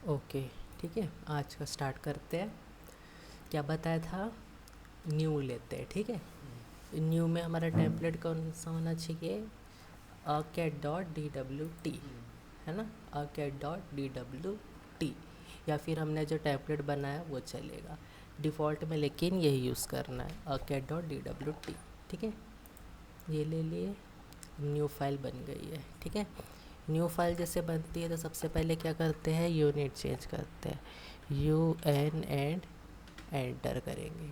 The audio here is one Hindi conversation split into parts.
ओके, ठीक है, आज का स्टार्ट करते हैं। क्या बताया था? न्यू लेते हैं, ठीक है। न्यू में हमारा टेम्पलेट कौन सा होना चाहिए? Cat dot D W T, है ना। Cat dot D W T, या फिर हमने जो टेम्पलेट बनाया वो चलेगा डिफ़ॉल्ट में, लेकिन यही यूज़ करना है cat dot D W T, ठीक है। ये ले लिए, न्यू फाइल बन गई है, ठीक है। न्यू फाइल जैसे बनती है तो सबसे पहले क्या करते हैं? यूनिट चेंज करते हैं, यू एन एंड एंटर करेंगे।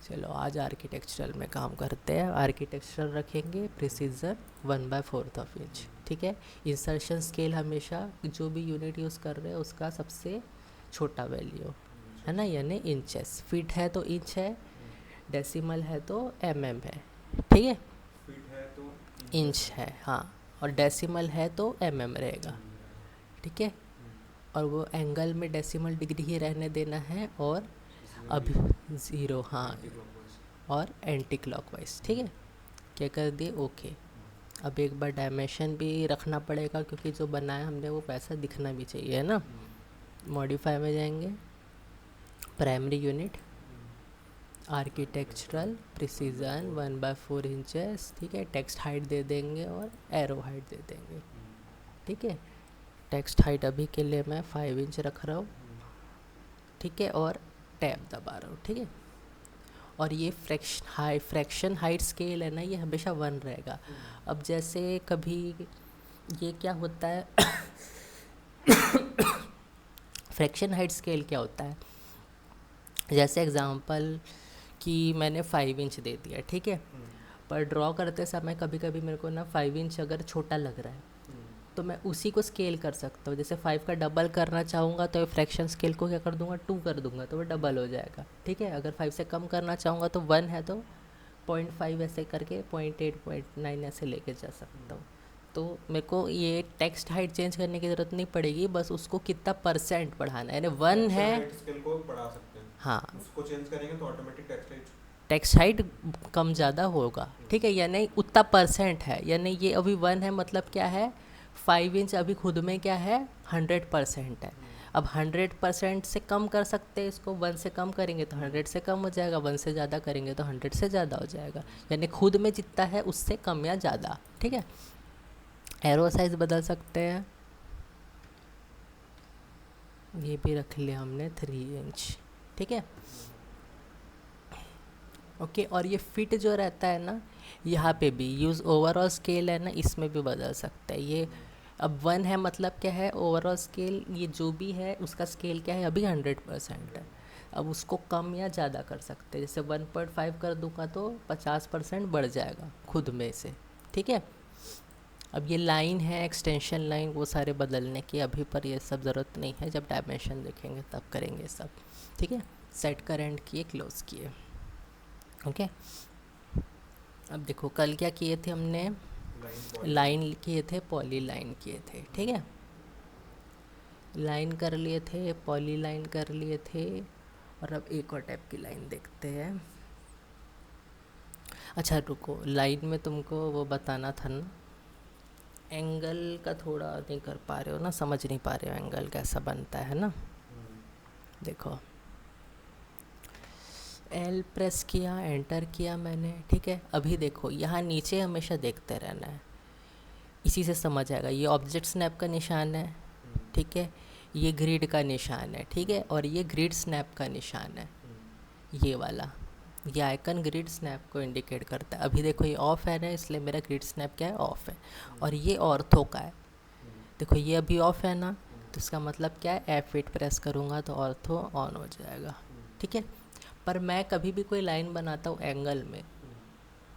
चलो आज आर्किटेक्चरल में काम करते हैं। आर्किटेक्चरल रखेंगे प्रिसीजन 1/4 इंच, ठीक है। इंसर्शन स्केल हमेशा जो भी यूनिट यूज़ कर रहे हैं उसका सबसे छोटा वैल्यू, है ना, यानी इंचेस। फीट है तो इंच है, डेसिमल है तो है, ठीक है। फीट है तो इंच है, हाँ, और डेसिमल है तो रहेगा, ठीक है। और वो एंगल में डेसिमल डिग्री ही रहने देना है, और अभी ज़ीरो, हाँ, एंटी क्लॉकवाइज। और एंटी क्लॉकवाइज, ठीक है। क्या कर दिए? ओके। अब एक बार डायमेंशन भी रखना पड़ेगा क्योंकि जो बनाया हमने वो वैसा दिखना भी चाहिए, है ना। मॉडिफाई में जाएंगे, primary unit, architectural precision 1/4 inches, ठीक है। टेक्स्ट हाइट दे देंगे और एरो हाइट दे देंगे, ठीक है। टेक्स्ट हाइट अभी के लिए मैं 5 इंच रख रहा हूँ, ठीक है, और टैब दबा रहा हूँ, ठीक है। और ये फ्रैक्शन हाइट स्केल है ना, ये हमेशा 1 रहेगा। अब जैसे कभी ये क्या होता है फ्रैक्शन हाइट स्केल क्या होता है? जैसे एग्जांपल कि मैंने 5 इंच दे दिया, ठीक है। पर ड्रॉ करते समय कभी कभी मेरे को ना 5 इंच अगर छोटा लग रहा है तो मैं उसी को स्केल कर सकता हूँ। जैसे 5 का डबल करना चाहूँगा तो फ्रैक्शन स्केल को क्या कर दूंगा? 2 कर दूंगा, तो वो डबल हो जाएगा, ठीक है। अगर 5 से कम करना चाहूँगा तो 1 है तो 0.5 ऐसे करके 0.8 0.9 ऐसे लेके जा सकता हूँ। तो मेरे को ये टेक्स्ट हाइट चेंज करने की ज़रूरत नहीं पड़ेगी, बस उसको कितना परसेंट बढ़ाना है, यानी 1 फ्रैक्शन है। हाइट स्केल को बढ़ा सकते हैं। हाँ, उसको चेंज करेंगे तो automatic text height. Text height कम ज़्यादा होगा, ठीक है, यानी उतना परसेंट है, यानी ये अभी 1 है, मतलब क्या है? 5 इंच अभी खुद में क्या है? 100% है। अब 100% से कम कर सकते हैं इसको, 1 से कम करेंगे तो 100 से कम हो जाएगा, 1 से ज़्यादा करेंगे तो 100 से ज़्यादा हो जाएगा, यानी खुद में जितना है उससे कम या ज़्यादा, ठीक है। एरो साइज बदल सकते हैं, ये भी रख लिया हमने 3 इंच, ठीक है। ओके, और ये फिट जो रहता है ना, यहाँ पे भी यूज़ ओवरऑल स्केल है ना, इसमें भी बदल सकता है ये। अब 1 है मतलब क्या है? ओवरऑल स्केल ये जो भी है उसका स्केल क्या है? अभी 100% है। अब उसको कम या ज़्यादा कर सकते हैं, जैसे 1.5 कर दूंगा तो 50% बढ़ जाएगा खुद में से, ठीक है। अब ये लाइन है, एक्सटेंशन लाइन, वो सारे बदलने की अभी पर ये सब ज़रूरत नहीं है, जब डायमेंशन देखेंगे तब करेंगे सब, ठीक है। सेट करेंट किए, क्लोज़ किए, ओके। अब देखो कल क्या किए थे हमने? Line poly. लाइन किए थे, पॉली लाइन किए थे, ठीक है। लाइन कर लिए थे, पॉली लाइन कर लिए थे, और अब एक और टाइप की लाइन देखते हैं। अच्छा रुको, लाइन में तुमको वो बताना था ना, एंगल का थोड़ा नहीं कर पा रहे हो ना, समझ नहीं पा रहे हो एंगल कैसा बनता है ना। देखो, एल प्रेस किया, एंटर किया मैंने, ठीक है। अभी देखो यहाँ नीचे हमेशा देखते रहना है, इसी से समझ आएगा। ये ऑब्जेक्ट स्नैप का निशान है, ठीक है। ये ग्रिड का निशान है, ठीक है, और ये ग्रिड स्नैप का निशान है, ये वाला। ये आइकन ग्रिड स्नैप को इंडिकेट करता है। अभी देखो ये ऑफ है ना, इसलिए मेरा ग्रिड स्नैप क्या है? ऑफ है। और ये ऑर्थो का है, देखो ये अभी ऑफ है ना, तो इसका मतलब क्या है? F8 प्रेस करूँगा तो ऑर्थो ऑन हो जाएगा, ठीक है। पर मैं कभी भी कोई लाइन बनाता हूँ एंगल में,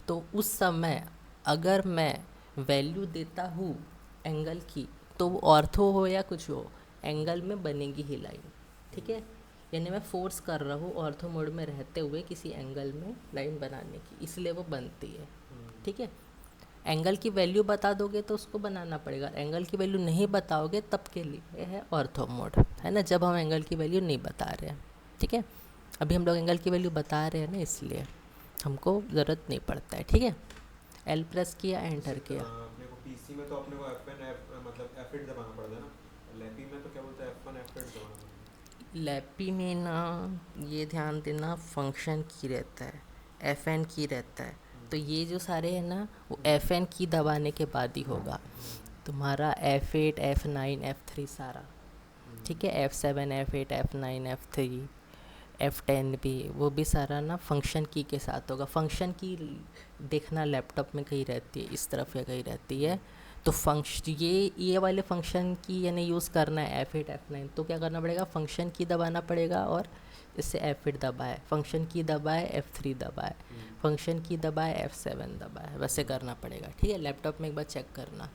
तो उस समय अगर मैं वैल्यू देता हूँ एंगल की, तो वो ऑर्थो हो या कुछ हो, एंगल में बनेगी ही लाइन, ठीक है। यानी मैं फोर्स कर रहा हूँ ऑर्थो मोड में रहते हुए किसी एंगल में लाइन बनाने की, इसलिए वो बनती है, ठीक है। एंगल की वैल्यू बता दोगे तो उसको बनाना पड़ेगा, एंगल की वैल्यू नहीं बताओगे तब के लिए है ऑर्थो मोड, है ना, जब हम एंगल की वैल्यू नहीं बता रहे हैं, ठीक है। अभी हम लोग एंगल की वैल्यू बता रहे हैं ना, इसलिए हमको ज़रूरत नहीं पड़ता है, ठीक है। एल प्रेस किया, जैसे एंटर किया। अपने को पीसी में तो अपने को F1 F मतलब F8 दबाना पड़ता है ना। लैपी में तो क्या बोलते हैं F1 F8 दबाना पड़ता लैपी में ना ये ध्यान देना फंक्शन की रहता है, एफ एन की रहता है, तो ये जो सारे हैं ना वो एफ एन की दबाने के बाद ही होगा। तुम्हारा F8 F9 F3 सारा, ठीक है, F7 F8 F9 F3 F10 भी, वो भी सारा ना फंक्शन की के साथ होगा। फंक्शन की देखना लैपटॉप में कहीं रहती है इस तरफ या कहीं रहती है, तो ये वाले फंक्शन की यानी यूज़ करना है F8 F9, तो क्या करना पड़ेगा, फंक्शन की दबाना पड़ेगा और इससे F8 दबाए, फंक्शन की दबाए F3 दबाए, फंक्शन की दबाए F7 दबाए, वैसे करना पड़ेगा। ठीक है, लैपटॉप में एक बार चेक करना,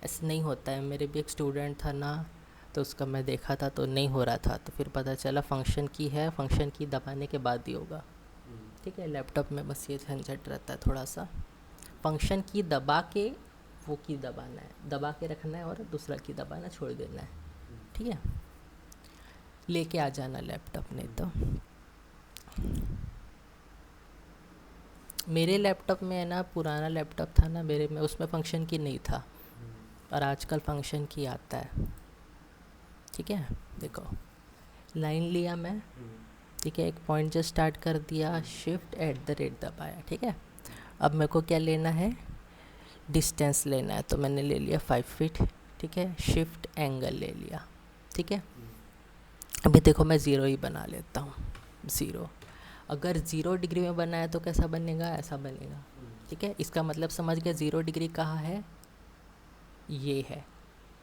ऐसे नहीं होता है। मेरे भी एक स्टूडेंट था ना, तो उसका मैं देखा था तो नहीं हो रहा था, तो फिर पता चला फंक्शन की है, फंक्शन की दबाने के बाद ही होगा। ठीक है, लैपटॉप में बस ये झंझट रहता है थोड़ा सा, फंक्शन की दबा के वो की दबाना है, दबा के रखना है और दूसरा की दबाना छोड़ देना है। ठीक है, लेके आ जाना लैपटॉप, नहीं तो मेरे लैपटॉप में है ना, पुराना लैपटॉप था ना मेरे में, उसमें फंक्शन की नहीं था और आजकल फंक्शन की आता है। ठीक है, देखो लाइन लिया मैं, ठीक है, एक पॉइंट जस्ट स्टार्ट कर दिया, Shift@* दबाया। ठीक है, अब मेरे को क्या लेना है, डिस्टेंस लेना है, तो मैंने ले लिया 5 फीट। ठीक है, शिफ्ट एंगल ले लिया। ठीक है, अभी देखो मैं ज़ीरो ही बना लेता हूँ, ज़ीरो। अगर 0 डिग्री में बना है तो कैसा बनेगा, ऐसा बनेगा। ठीक है, इसका मतलब समझ गया 0 डिग्री कहाँ है, ये है।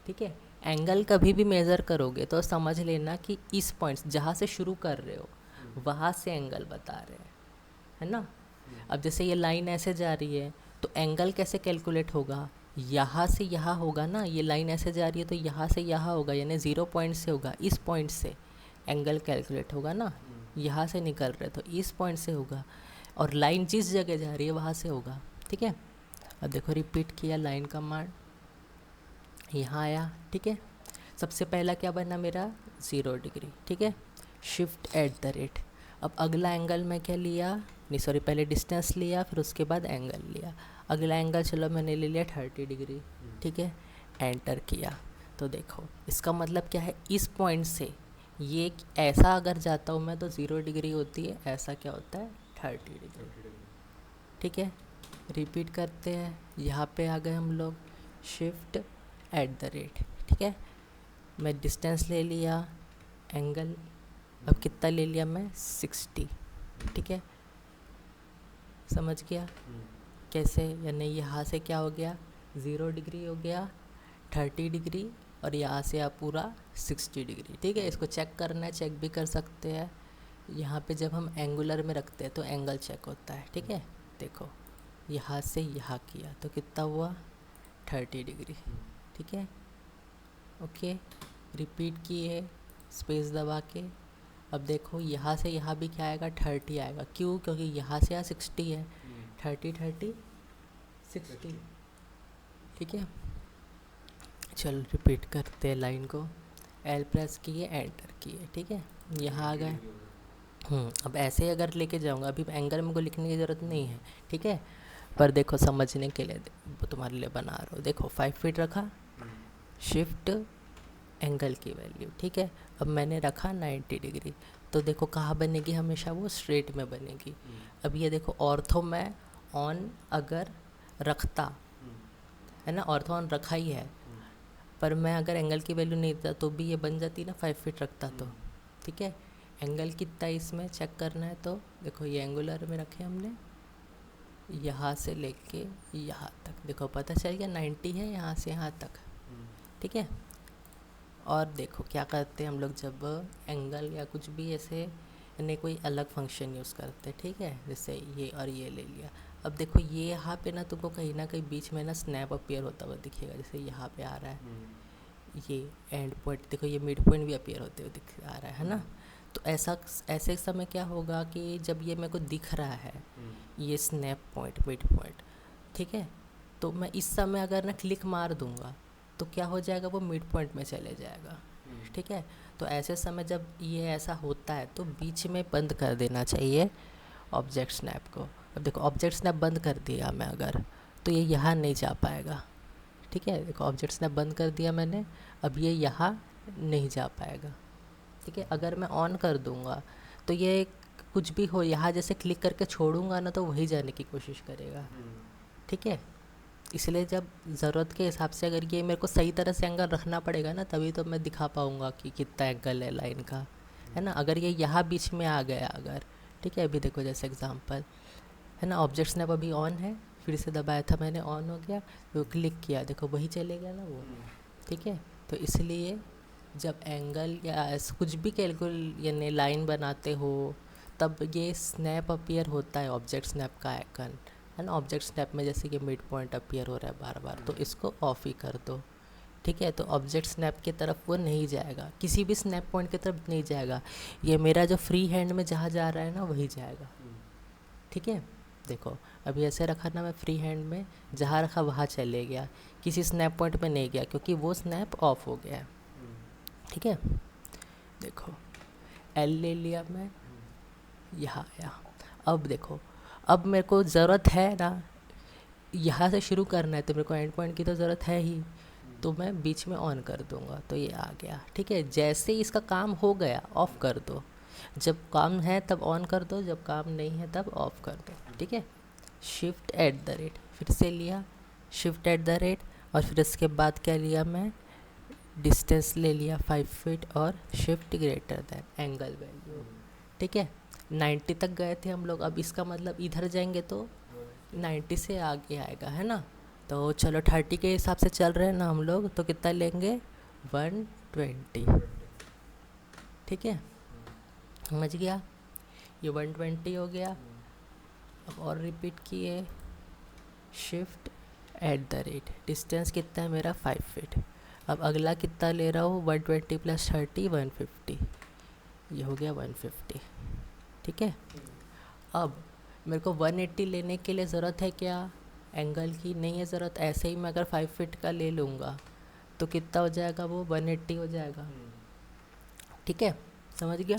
ठीक है, एंगल कभी भी मेज़र करोगे तो समझ लेना कि इस पॉइंट्स जहाँ से शुरू कर रहे हो वहाँ से एंगल बता रहे हैं, है ना। अब जैसे ये लाइन ऐसे जा रही है तो एंगल कैसे कैलकुलेट होगा, यहाँ से यहाँ होगा ना, ये लाइन ऐसे जा रही है तो यहाँ से यहाँ होगा, यानी 0 पॉइंट से होगा, इस पॉइंट से एंगल कैलकुलेट होगा ना, यहाँ से निकल रहे तो इस पॉइंट से होगा, और लाइन जिस जगह जा रही है वहाँ से होगा। ठीक है, अब देखो रिपीट किया लाइन का मान, यहाँ आया। ठीक है, सबसे पहला क्या बना मेरा, 0 डिग्री। ठीक है, Shift@. अब अगला एंगल मैं क्या लिया, नहीं सॉरी, पहले डिस्टेंस लिया फिर उसके बाद एंगल लिया। अगला एंगल चलो मैंने ले लिया 30 डिग्री। ठीक है, एंटर किया, तो देखो इसका मतलब क्या है, इस पॉइंट से ये ऐसा अगर जाता हूँ मैं तो 0 डिग्री होती है, ऐसा क्या होता है 30 डिग्री। ठीक है, रिपीट करते हैं, यहाँ पे आ गए हम लोग, Shift@. ठीक है, मैं डिस्टेंस ले लिया, एंगल अब कितना ले लिया मैं, 60। ठीक है, समझ गया कैसे, यानी यहाँ से क्या हो गया, 0 डिग्री हो गया, 30 डिग्री, और यहाँ से आप पूरा 60 डिग्री। ठीक है, इसको चेक करना है, चेक भी कर सकते हैं। यहाँ पे जब हम एंगुलर में रखते हैं तो एंगल चेक होता है। ठीक है, देखो यहाँ से यहाँ किया तो कितना हुआ, 30 डिग्री। ठीक है, ओके, रिपीट किए स्पेस दबा के। अब देखो यहाँ से यहाँ भी क्या आएगा, 30 आएगा, क्यों, क्योंकि यहाँ से यहाँ 60 है, 30 30 60। ठीक है, चल रिपीट करते हैं लाइन को, L प्रेस किए, एंटर किए। ठीक है, यहाँ आ गए। अब ऐसे अगर लेके जाऊँगा, अभी एंगल में को लिखने की ज़रूरत नहीं है। ठीक है, पर देखो समझने के लिए तुम्हारे लिए बना रहा हूँ। देखो 5 फीट रखा, शिफ्ट एंगल की वैल्यू। ठीक है, अब मैंने रखा 90 डिग्री, तो देखो कहाँ बनेगी, हमेशा वो स्ट्रेट में बनेगी। अब ये देखो ऑर्थो में ऑन अगर रखता है ना, ऑर्थो ऑन रखा ही है, पर मैं अगर एंगल की वैल्यू नहीं देता तो भी ये बन जाती ना, 5 फीट रखता तो। ठीक है, एंगल कितना इसमें चेक करना है, तो देखो ये एंगुलर में रखे हमने, यहाँ से लेके यहाँ तक, देखो पता चल गया 90 है यहाँ से यहाँ तक। ठीक है, और देखो क्या करते हैं हम लोग जब एंगल या कुछ भी ऐसे यानी कोई अलग फंक्शन यूज़ करते हैं। ठीक है, जैसे ये और ये ले लिया। अब देखो ये यहाँ पे ना तुमको कहीं ना कहीं बीच में ना स्नैप अपीयर होता हुआ दिखेगा, जैसे यहाँ पे आ रहा है, ये एंड पॉइंट देखो, ये मिड पॉइंट भी अपीयर होते हुए दिख आ रहा है ना। तो ऐसे समय क्या होगा कि जब ये मेरे को दिख रहा है, ये स्नैप पॉइंट मिड पॉइंट, ठीक है, तो मैं इस समय अगर ना क्लिक मार दूंगा तो क्या हो जाएगा, वो मिड पॉइंट में चले जाएगा। ठीक है, तो ऐसे समय जब ये ऐसा होता है तो बीच में बंद कर देना चाहिए ऑब्जेक्ट स्नैप को। अब देखो ऑब्जेक्ट स्नैप बंद कर दिया मैं अगर, तो ये यहाँ नहीं जा पाएगा। ठीक है, देखो ऑब्जेक्ट स्नैप बंद कर दिया मैंने, अब ये यहाँ नहीं जा पाएगा। ठीक है, अगर मैं ऑन कर दूंगा तो ये कुछ भी हो, यहाँ जैसे क्लिक करके छोड़ूंगा ना तो वही जाने की कोशिश करेगा। ठीक है, इसलिए जब ज़रूरत के हिसाब से अगर ये मेरे को सही तरह से एंगल रखना पड़ेगा ना, तभी तो मैं दिखा पाऊँगा कि कितना एंगल है लाइन का, है ना। अगर ये यहाँ बीच में आ गया अगर, ठीक है, अभी देखो जैसे एग्जांपल है ना, ऑब्जेक्ट स्नैप अभी ऑन है, फिर से दबाया था मैंने, ऑन हो गया, तो क्लिक किया, देखो वही चले गया ना वो। ठीक है, तो इसलिए जब एंगल या कुछ भी कैलकुल यानी लाइन बनाते हो तब ये स्नैप अपीयर होता है, ऑब्जेक्ट स्नैप का आइकन, है ना। ऑब्जेक्ट स्नैप में जैसे कि मिड पॉइंट अपीयर हो रहा है बार बार, तो इसको ऑफ ही कर दो। ठीक है, तो ऑब्जेक्ट स्नैप की तरफ वो नहीं जाएगा, किसी भी स्नैप पॉइंट की तरफ नहीं जाएगा, ये मेरा जो फ्री हैंड में जहाँ जा रहा है ना वही जाएगा। ठीक है, देखो अभी ऐसे रखा ना मैं फ्री हैंड में, जहाँ रखा वहाँ चले गया, किसी स्नैप पॉइंट पे नहीं गया क्योंकि वो स्नैप ऑफ हो गया है। ठीक है, देखो एल ले लिया मैं, यहाँ आया। अब देखो, अब मेरे को ज़रूरत है ना यहाँ से शुरू करना है, तो मेरे को एंड पॉइंट की तो ज़रूरत है ही, तो मैं बीच में ऑन कर दूंगा तो ये आ गया। ठीक है, जैसे ही इसका काम हो गया ऑफ़ कर दो, जब काम है तब ऑन कर दो, जब काम नहीं है तब ऑफ़ कर दो। ठीक है, शिफ्ट एट द रेट फिर से लिया, शिफ्ट एट द रेट, और फिर इसके बाद क्या लिया मैं, डिस्टेंस ले लिया 5 फीट, और shift greater than angle value. ठीक है, 90 तक गए थे हम लोग, अब इसका मतलब इधर जाएंगे तो 90 से आगे आएगा, है ना। तो चलो 30 के हिसाब से चल रहे हैं ना हम लोग, तो कितना लेंगे 120। ठीक है, समझ गया, ये 120 हो गया। अब और रिपीट किए, shift at the rate, distance कितना है मेरा 5 फीट। अब अगला कितना ले रहा हूँ, 120 प्लस 30 150, ये हो गया 150। ठीक है, अब मेरे को 180 लेने के लिए ज़रूरत है क्या, एंगल की नहीं है ज़रूरत। ऐसे ही मैं अगर 5 फीट का ले लूँगा तो कितना हो जाएगा, वो 180 हो जाएगा। ठीक है, समझ गया।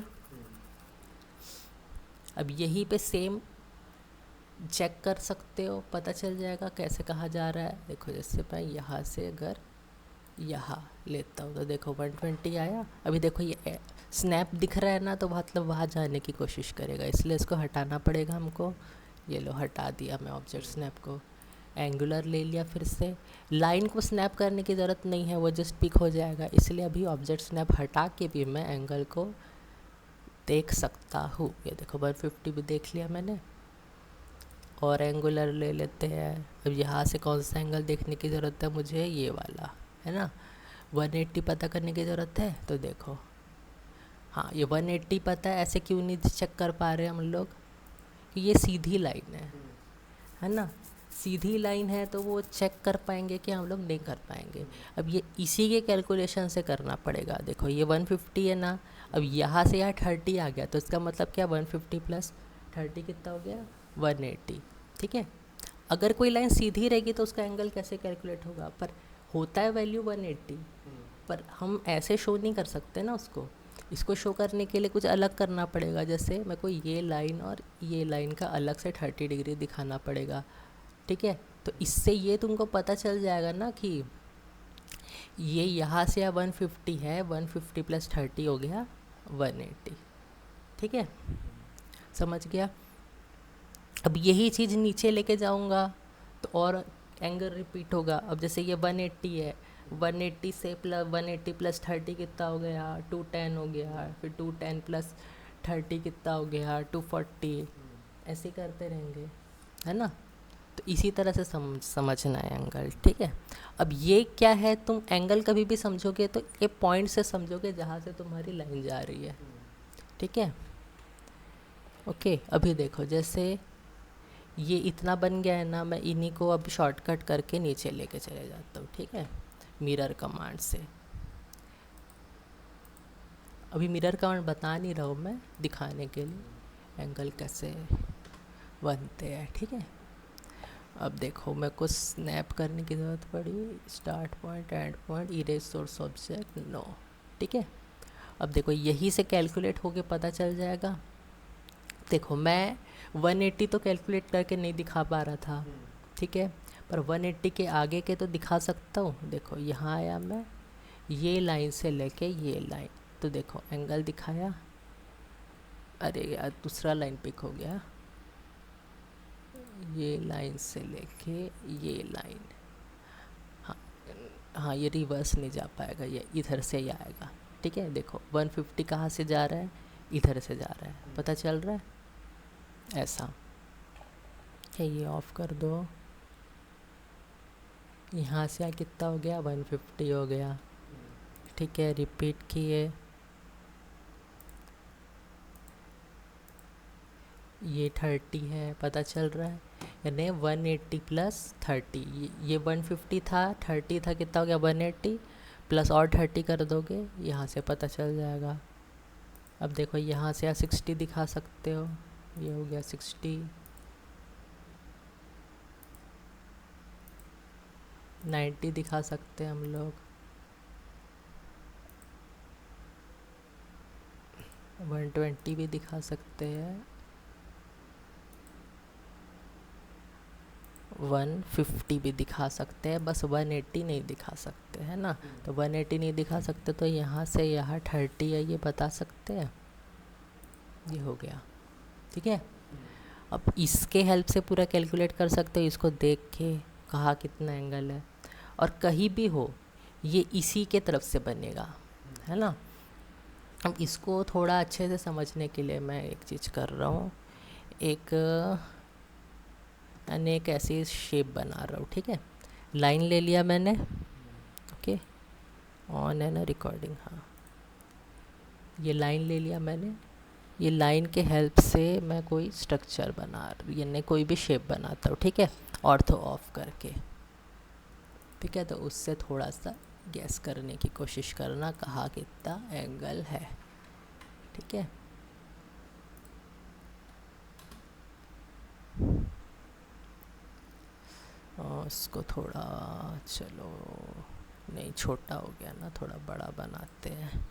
अब यहीं पे सेम चेक कर सकते हो, पता चल जाएगा कैसे कहा जा रहा है। देखो जैसे मैं यहाँ से अगर यहाँ लेता हूँ तो देखो 120 आया। अभी देखो ये स्नैप दिख रहा है ना, तो मतलब वहाँ जाने की कोशिश करेगा, इसलिए इसको हटाना पड़ेगा हमको। ये लो, हटा दिया मैं ऑब्जेक्ट स्नैप को, एंगुलर ले लिया। फिर से लाइन को स्नैप करने की ज़रूरत नहीं है, वो जस्ट पिक हो जाएगा, इसलिए अभी ऑब्जेक्ट स्नैप हटा के भी मैं एंगल को देख सकता हूँ। ये देखो 150 भी देख लिया मैंने, और एंगुलर ले लेते हैं। अब यहाँ से कौन सा एंगल देखने की ज़रूरत है मुझे, ये वाला, है ना। 180 पता करने की ज़रूरत है, तो देखो हाँ ये 180 पता है। ऐसे क्यों नहीं चेक कर पा रहे हम लोग कि ये सीधी लाइन है ना। सीधी लाइन है तो वो चेक कर पाएंगे कि हम लोग नहीं कर पाएंगे। अब ये इसी के कैलकुलेशन से करना पड़ेगा। देखो ये 150 है ना, अब यहाँ से यहाँ 30 आ गया, तो इसका मतलब क्या, 150 प्लस 30 कितना हो गया, 180। ठीक है, अगर कोई लाइन सीधी रहेगी तो उसका एंगल कैसे कैलकुलेट होगा, पर होता है वैल्यू 180, पर हम ऐसे शो नहीं कर सकते ना उसको। इसको शो करने के लिए कुछ अलग करना पड़ेगा, जैसे मेरे को ये लाइन और ये लाइन का अलग से 30 डिग्री दिखाना पड़ेगा। ठीक है, तो इससे ये तुमको पता चल जाएगा ना कि ये यहाँ से 150 है, 150 प्लस 30 हो गया 180। ठीक है, समझ गया। अब यही चीज़ नीचे लेके जाऊँगा तो और एंगल रिपीट होगा। अब जैसे ये 180 है, 180 से प्लस 180 प्लस 30 कितना हो गया, 210 हो गया, फिर 210 प्लस 30 कितना हो गया, 240। ऐसे करते रहेंगे, है ना। तो इसी तरह से समझना है एंगल। ठीक है, अब ये क्या है, तुम एंगल कभी भी समझोगे तो ये पॉइंट से समझोगे जहाँ से तुम्हारी लाइन जा रही है। ठीक है, ओके। अभी देखो जैसे ये इतना बन गया है ना, मैं इन्हीं को अब शॉर्टकट करके नीचे लेके चले जाता हूँ। ठीक है, मिरर कमांड से। अभी मिरर कमांड बता नहीं रहा हूँ मैं, दिखाने के लिए एंगल कैसे बनते हैं। ठीक है, अब देखो मेरे को स्नैप करने की ज़रूरत पड़ी, start point, end point, erase source object, no. ठीक है, अब देखो यही से कैलकुलेट होके पता चल जाएगा। देखो मैं 180 तो कैलकुलेट करके नहीं दिखा पा रहा था, ठीक है, पर 180 के आगे के तो दिखा सकता हूँ। देखो यहाँ आया मैं, ये लाइन से लेके ये लाइन, तो देखो एंगल दिखाया, अरे यार दूसरा लाइन पिक हो गया, ये लाइन से लेके ये लाइन, हाँ हाँ ये रिवर्स नहीं जा पाएगा, ये इधर से ही आएगा। ठीक है, देखो 150 कहाँ से जा रहा है, इधर से जा रहा है, पता चल रहा है ऐसा। ये ऑफ कर दो, यहाँ से कितना हो गया, 150 हो गया। ठीक है, रिपीट किए, ये 30 है, पता चल रहा है, यानी 180 प्लस 30, ये 150 था, 30 था, कितना हो गया 180, प्लस और 30 कर दोगे, यहाँ से पता चल जाएगा। अब देखो यहाँ से 60 दिखा सकते हो, ये हो गया 60, 90 दिखा सकते हैं हम लोग, 120 भी दिखा सकते हैं, 150 भी दिखा सकते हैं, बस 180 नहीं दिखा सकते है ना। तो 180 नहीं दिखा सकते तो यहाँ से यहाँ 30 है, ये बता सकते हैं, ये हो गया। ठीक है, अब इसके हेल्प से पूरा कैलकुलेट कर सकते हो, इसको देख के कहाँ कितना एंगल है, और कहीं भी हो ये इसी के तरफ से बनेगा, है ना। अब इसको थोड़ा अच्छे से समझने के लिए मैं एक चीज़ कर रहा हूँ, एक ऐसी शेप बना रहा हूँ। ठीक है, लाइन ले लिया मैंने, ओके ऑन है ना रिकॉर्डिंग, हाँ ये लाइन ले लिया मैंने, ये लाइन के हेल्प से मैं कोई स्ट्रक्चर यानी कोई भी शेप बनाता हूँ। ठीक है, ऑर्थो ऑफ करके। ठीक है, तो उससे थोड़ा सा गैस करने की कोशिश करना कहाँ कितना एंगल है। ठीक है, और इसको थोड़ा, चलो नहीं छोटा हो गया ना, थोड़ा बड़ा बनाते हैं।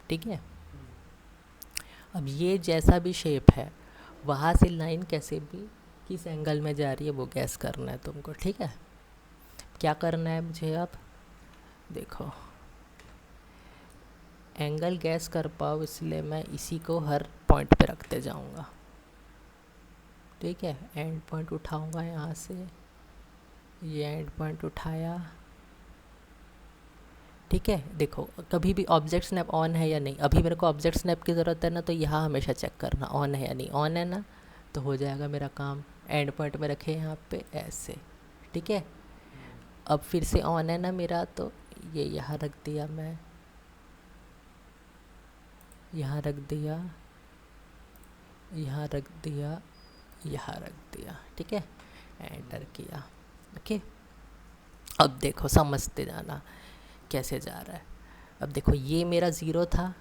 ठीक है, अब ये जैसा भी शेप है वहाँ से लाइन कैसे भी किस एंगल में जा रही है वो गैस करना है तुमको। ठीक है, क्या करना है मुझे, अब देखो एंगल गैस कर पाओ इसलिए मैं इसी को हर पॉइंट पे रखते जाऊंगा। ठीक है, एंड पॉइंट उठाऊंगा यहाँ से, ये एंड पॉइंट उठाया। ठीक है, देखो कभी भी ऑब्जेक्ट स्नैप ऑन है या नहीं, अभी मेरे को ऑब्जेक्ट स्नैप की ज़रूरत है ना, तो यहाँ हमेशा चेक करना ऑन है या नहीं, ऑन है ना तो हो जाएगा मेरा काम। एंड पॉइंट में रखे यहाँ पे ऐसे। ठीक है, अब फिर से ऑन है ना मेरा, तो ये यहाँ रख दिया मैं, यहाँ रख दिया, यहाँ रख दिया, यहाँ रख दिया। ठीक है, एंटर किया। ओके, अब देखो समझते जाना कैसे जा रहा है। अब देखो ये मेरा 0 था,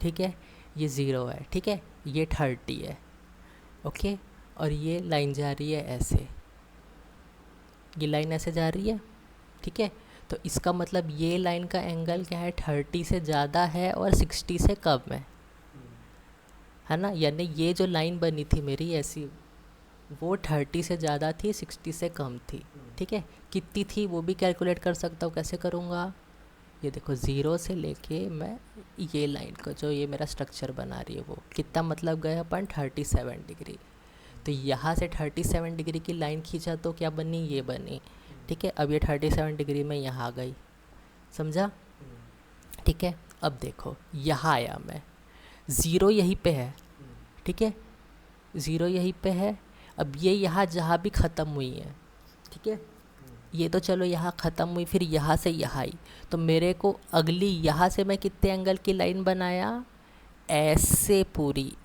ठीक है, ये 0 है। ठीक है, ये 30 है, ओके, और ये लाइन जा रही है ऐसे, ये लाइन ऐसे जा रही है। ठीक है, तो इसका मतलब ये लाइन का एंगल क्या है, 30 से ज़्यादा है और 60 से कम है ना। यानी ये जो लाइन बनी थी मेरी ऐसी, वो 30 से ज़्यादा थी, 60 से कम थी। ठीक है, कितनी थी वो भी कैलकुलेट कर सकता हूँ, कैसे करूँगा, ये देखो 0 से लेके मैं ये लाइन को जो ये मेरा स्ट्रक्चर बना रही है वो कितना मतलब गया अपन 37 डिग्री। तो यहाँ से 37 डिग्री की लाइन खींचा तो क्या बनी, ये बनी। ठीक है, अब ये 37 डिग्री में यहाँ आ गई, समझा। ठीक है, अब देखो यहाँ आया मैं, 0 यहीं पे है। ठीक है, 0 यहीं पे है। अब ये यहाँ जहाँ भी ख़त्म हुई है, ठीक है, ये तो चलो यहाँ ख़त्म हुई, फिर यहाँ से यहाँ आई, तो मेरे को अगली यहाँ से मैं कितने एंगल की लाइन बनाया, ऐसे पूरी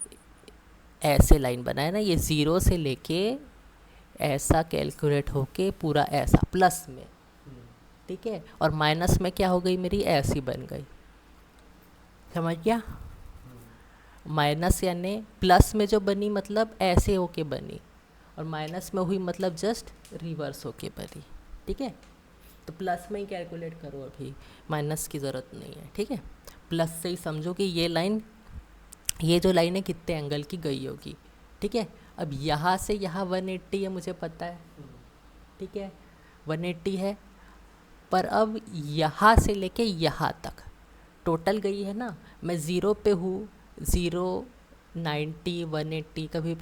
ऐसे लाइन बनाया ना, ये 0 से लेके ऐसा कैलकुलेट होके पूरा ऐसा प्लस में। ठीक है, और माइनस में क्या हो गई मेरी, ऐसी बन गई, समझ गया। माइनस यानी प्लस में जो बनी मतलब ऐसे होके बनी, और माइनस में हुई मतलब जस्ट रिवर्स होके बनी। ठीक है, तो प्लस में ही कैलकुलेट करो, अभी माइनस की ज़रूरत नहीं है, ठीक है। प्लस से ही समझो कि ये जो लाइन है कितने एंगल की गई होगी, ठीक है। अब यहाँ से यहाँ 180 है, मुझे पता है, ठीक है, 180 है। पर अब यहाँ से लेके यहाँ तक टोटल गई है ना, मैं ज़ीरो पे हूँ, 0, 90, 180 कभी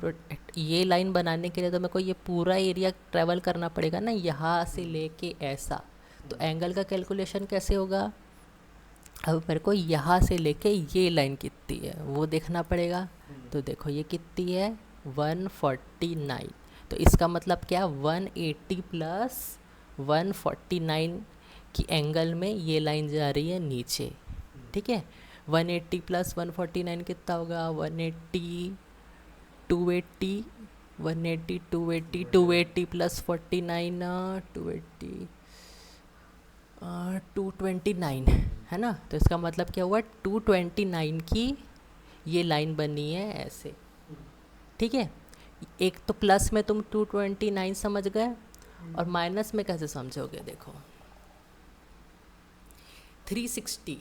ये लाइन बनाने के लिए तो मेरे को ये पूरा एरिया ट्रैवल करना पड़ेगा ना, यहाँ से लेके ऐसा। तो एंगल का कैलकुलेशन कैसे होगा, अब मेरे को यहाँ से लेके ये लाइन कितनी है वो देखना पड़ेगा। तो देखो ये कितनी है, 149। तो इसका मतलब क्या, 180 प्लस 149 की एंगल में ये लाइन जा रही है नीचे, ठीक है। 180 प्लस 149 कितना होगा, 180, 280, 180, 280, 280 प्लस 49, 280, 229 है ना। तो इसका मतलब क्या हुआ, 229 की ये लाइन बनी है ऐसे, ठीक है। एक तो प्लस में तुम 229 समझ गए, और माइनस में कैसे समझोगे, देखो 360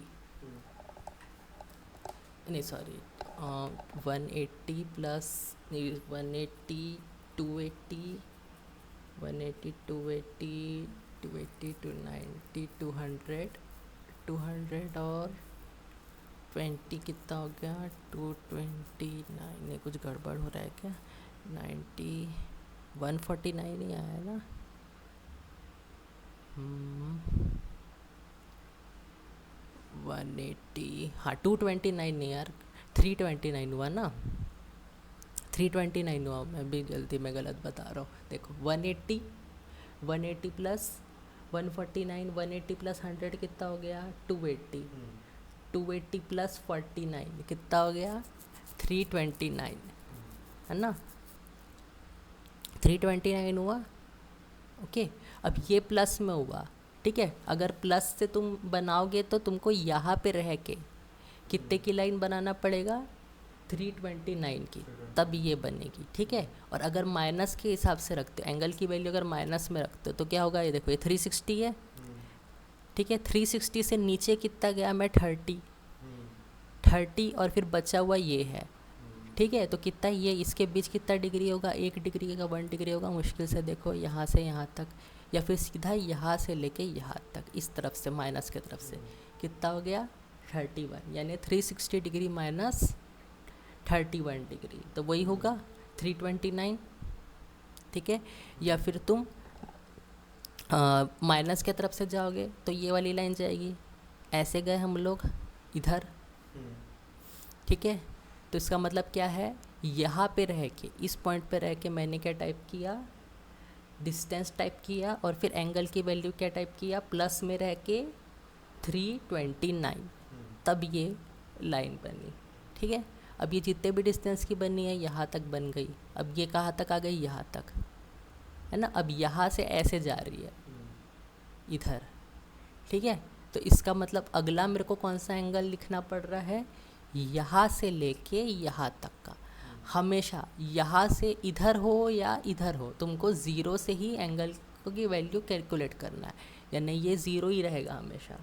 नहीं सॉरी 180 प्लस 180, 280, 180, 280, 280, 290, 200, 200 और 20 कितना हो गया, 229। नहीं कुछ गड़बड़ हो रहा है क्या, 90, 149 ही आया ना, 180, हाँ 229 नहीं यार, 329 हुआ ना, 329 हुआ, मैं भी जल्दी में गलत बता रहा हूँ। देखो 180, 180 प्लस 149, 180 प्लस 100 कितना हो गया, 280, 280 प्लस 49 कितना हो गया, 329 है ना, 329 हुआ, ओके। अब ये प्लस में हुआ, ठीक है। अगर प्लस से तुम बनाओगे तो तुमको यहाँ पे रह के कितने की लाइन बनाना पड़ेगा, 329 की, तब ये बनेगी, ठीक है। और अगर माइनस के हिसाब से रखते हो, एंगल की वैल्यू अगर माइनस में रखते हो तो क्या होगा, ये देखो ये 360 है, ठीक है। 360 से नीचे कितना गया, मैं 30 और फिर बचा हुआ ये है, ठीक है। तो कितना ये इसके बीच कितना डिग्री होगा, 1 डिग्री का 1 डिग्री होगा मुश्किल से, देखो यहाँ से यहाँ तक, या फिर सीधा यहाँ से लेके यहाँ तक, इस तरफ से माइनस की तरफ से कितना हो गया, 31, यानी 360 डिग्री माइनस 31 डिग्री, तो वही होगा 329, ठीक है। या फिर तुम माइनस की तरफ से जाओगे तो ये वाली लाइन जाएगी, ऐसे गए हम लोग इधर, ठीक है। तो इसका मतलब क्या है, यहाँ पे रह के, इस पॉइंट पे रह के मैंने क्या टाइप किया, डिस्टेंस टाइप किया, और फिर एंगल की वैल्यू क्या टाइप किया, प्लस में रह के 329, तब ये लाइन बनी, ठीक है। अब ये जितने भी डिस्टेंस की बनी है यहाँ तक बन गई, अब ये कहाँ तक आ गई, यहाँ तक, है ना। अब यहाँ से ऐसे जा रही है इधर, ठीक है। तो इसका मतलब अगला मेरे को कौन सा एंगल लिखना पड़ रहा है, यहाँ से लेके यहाँ तक का, हमेशा यहाँ से इधर हो या इधर हो, तुमको ज़ीरो से ही एंगल की वैल्यू कैलकुलेट करना है, यानी ये ज़ीरो ही रहेगा हमेशा,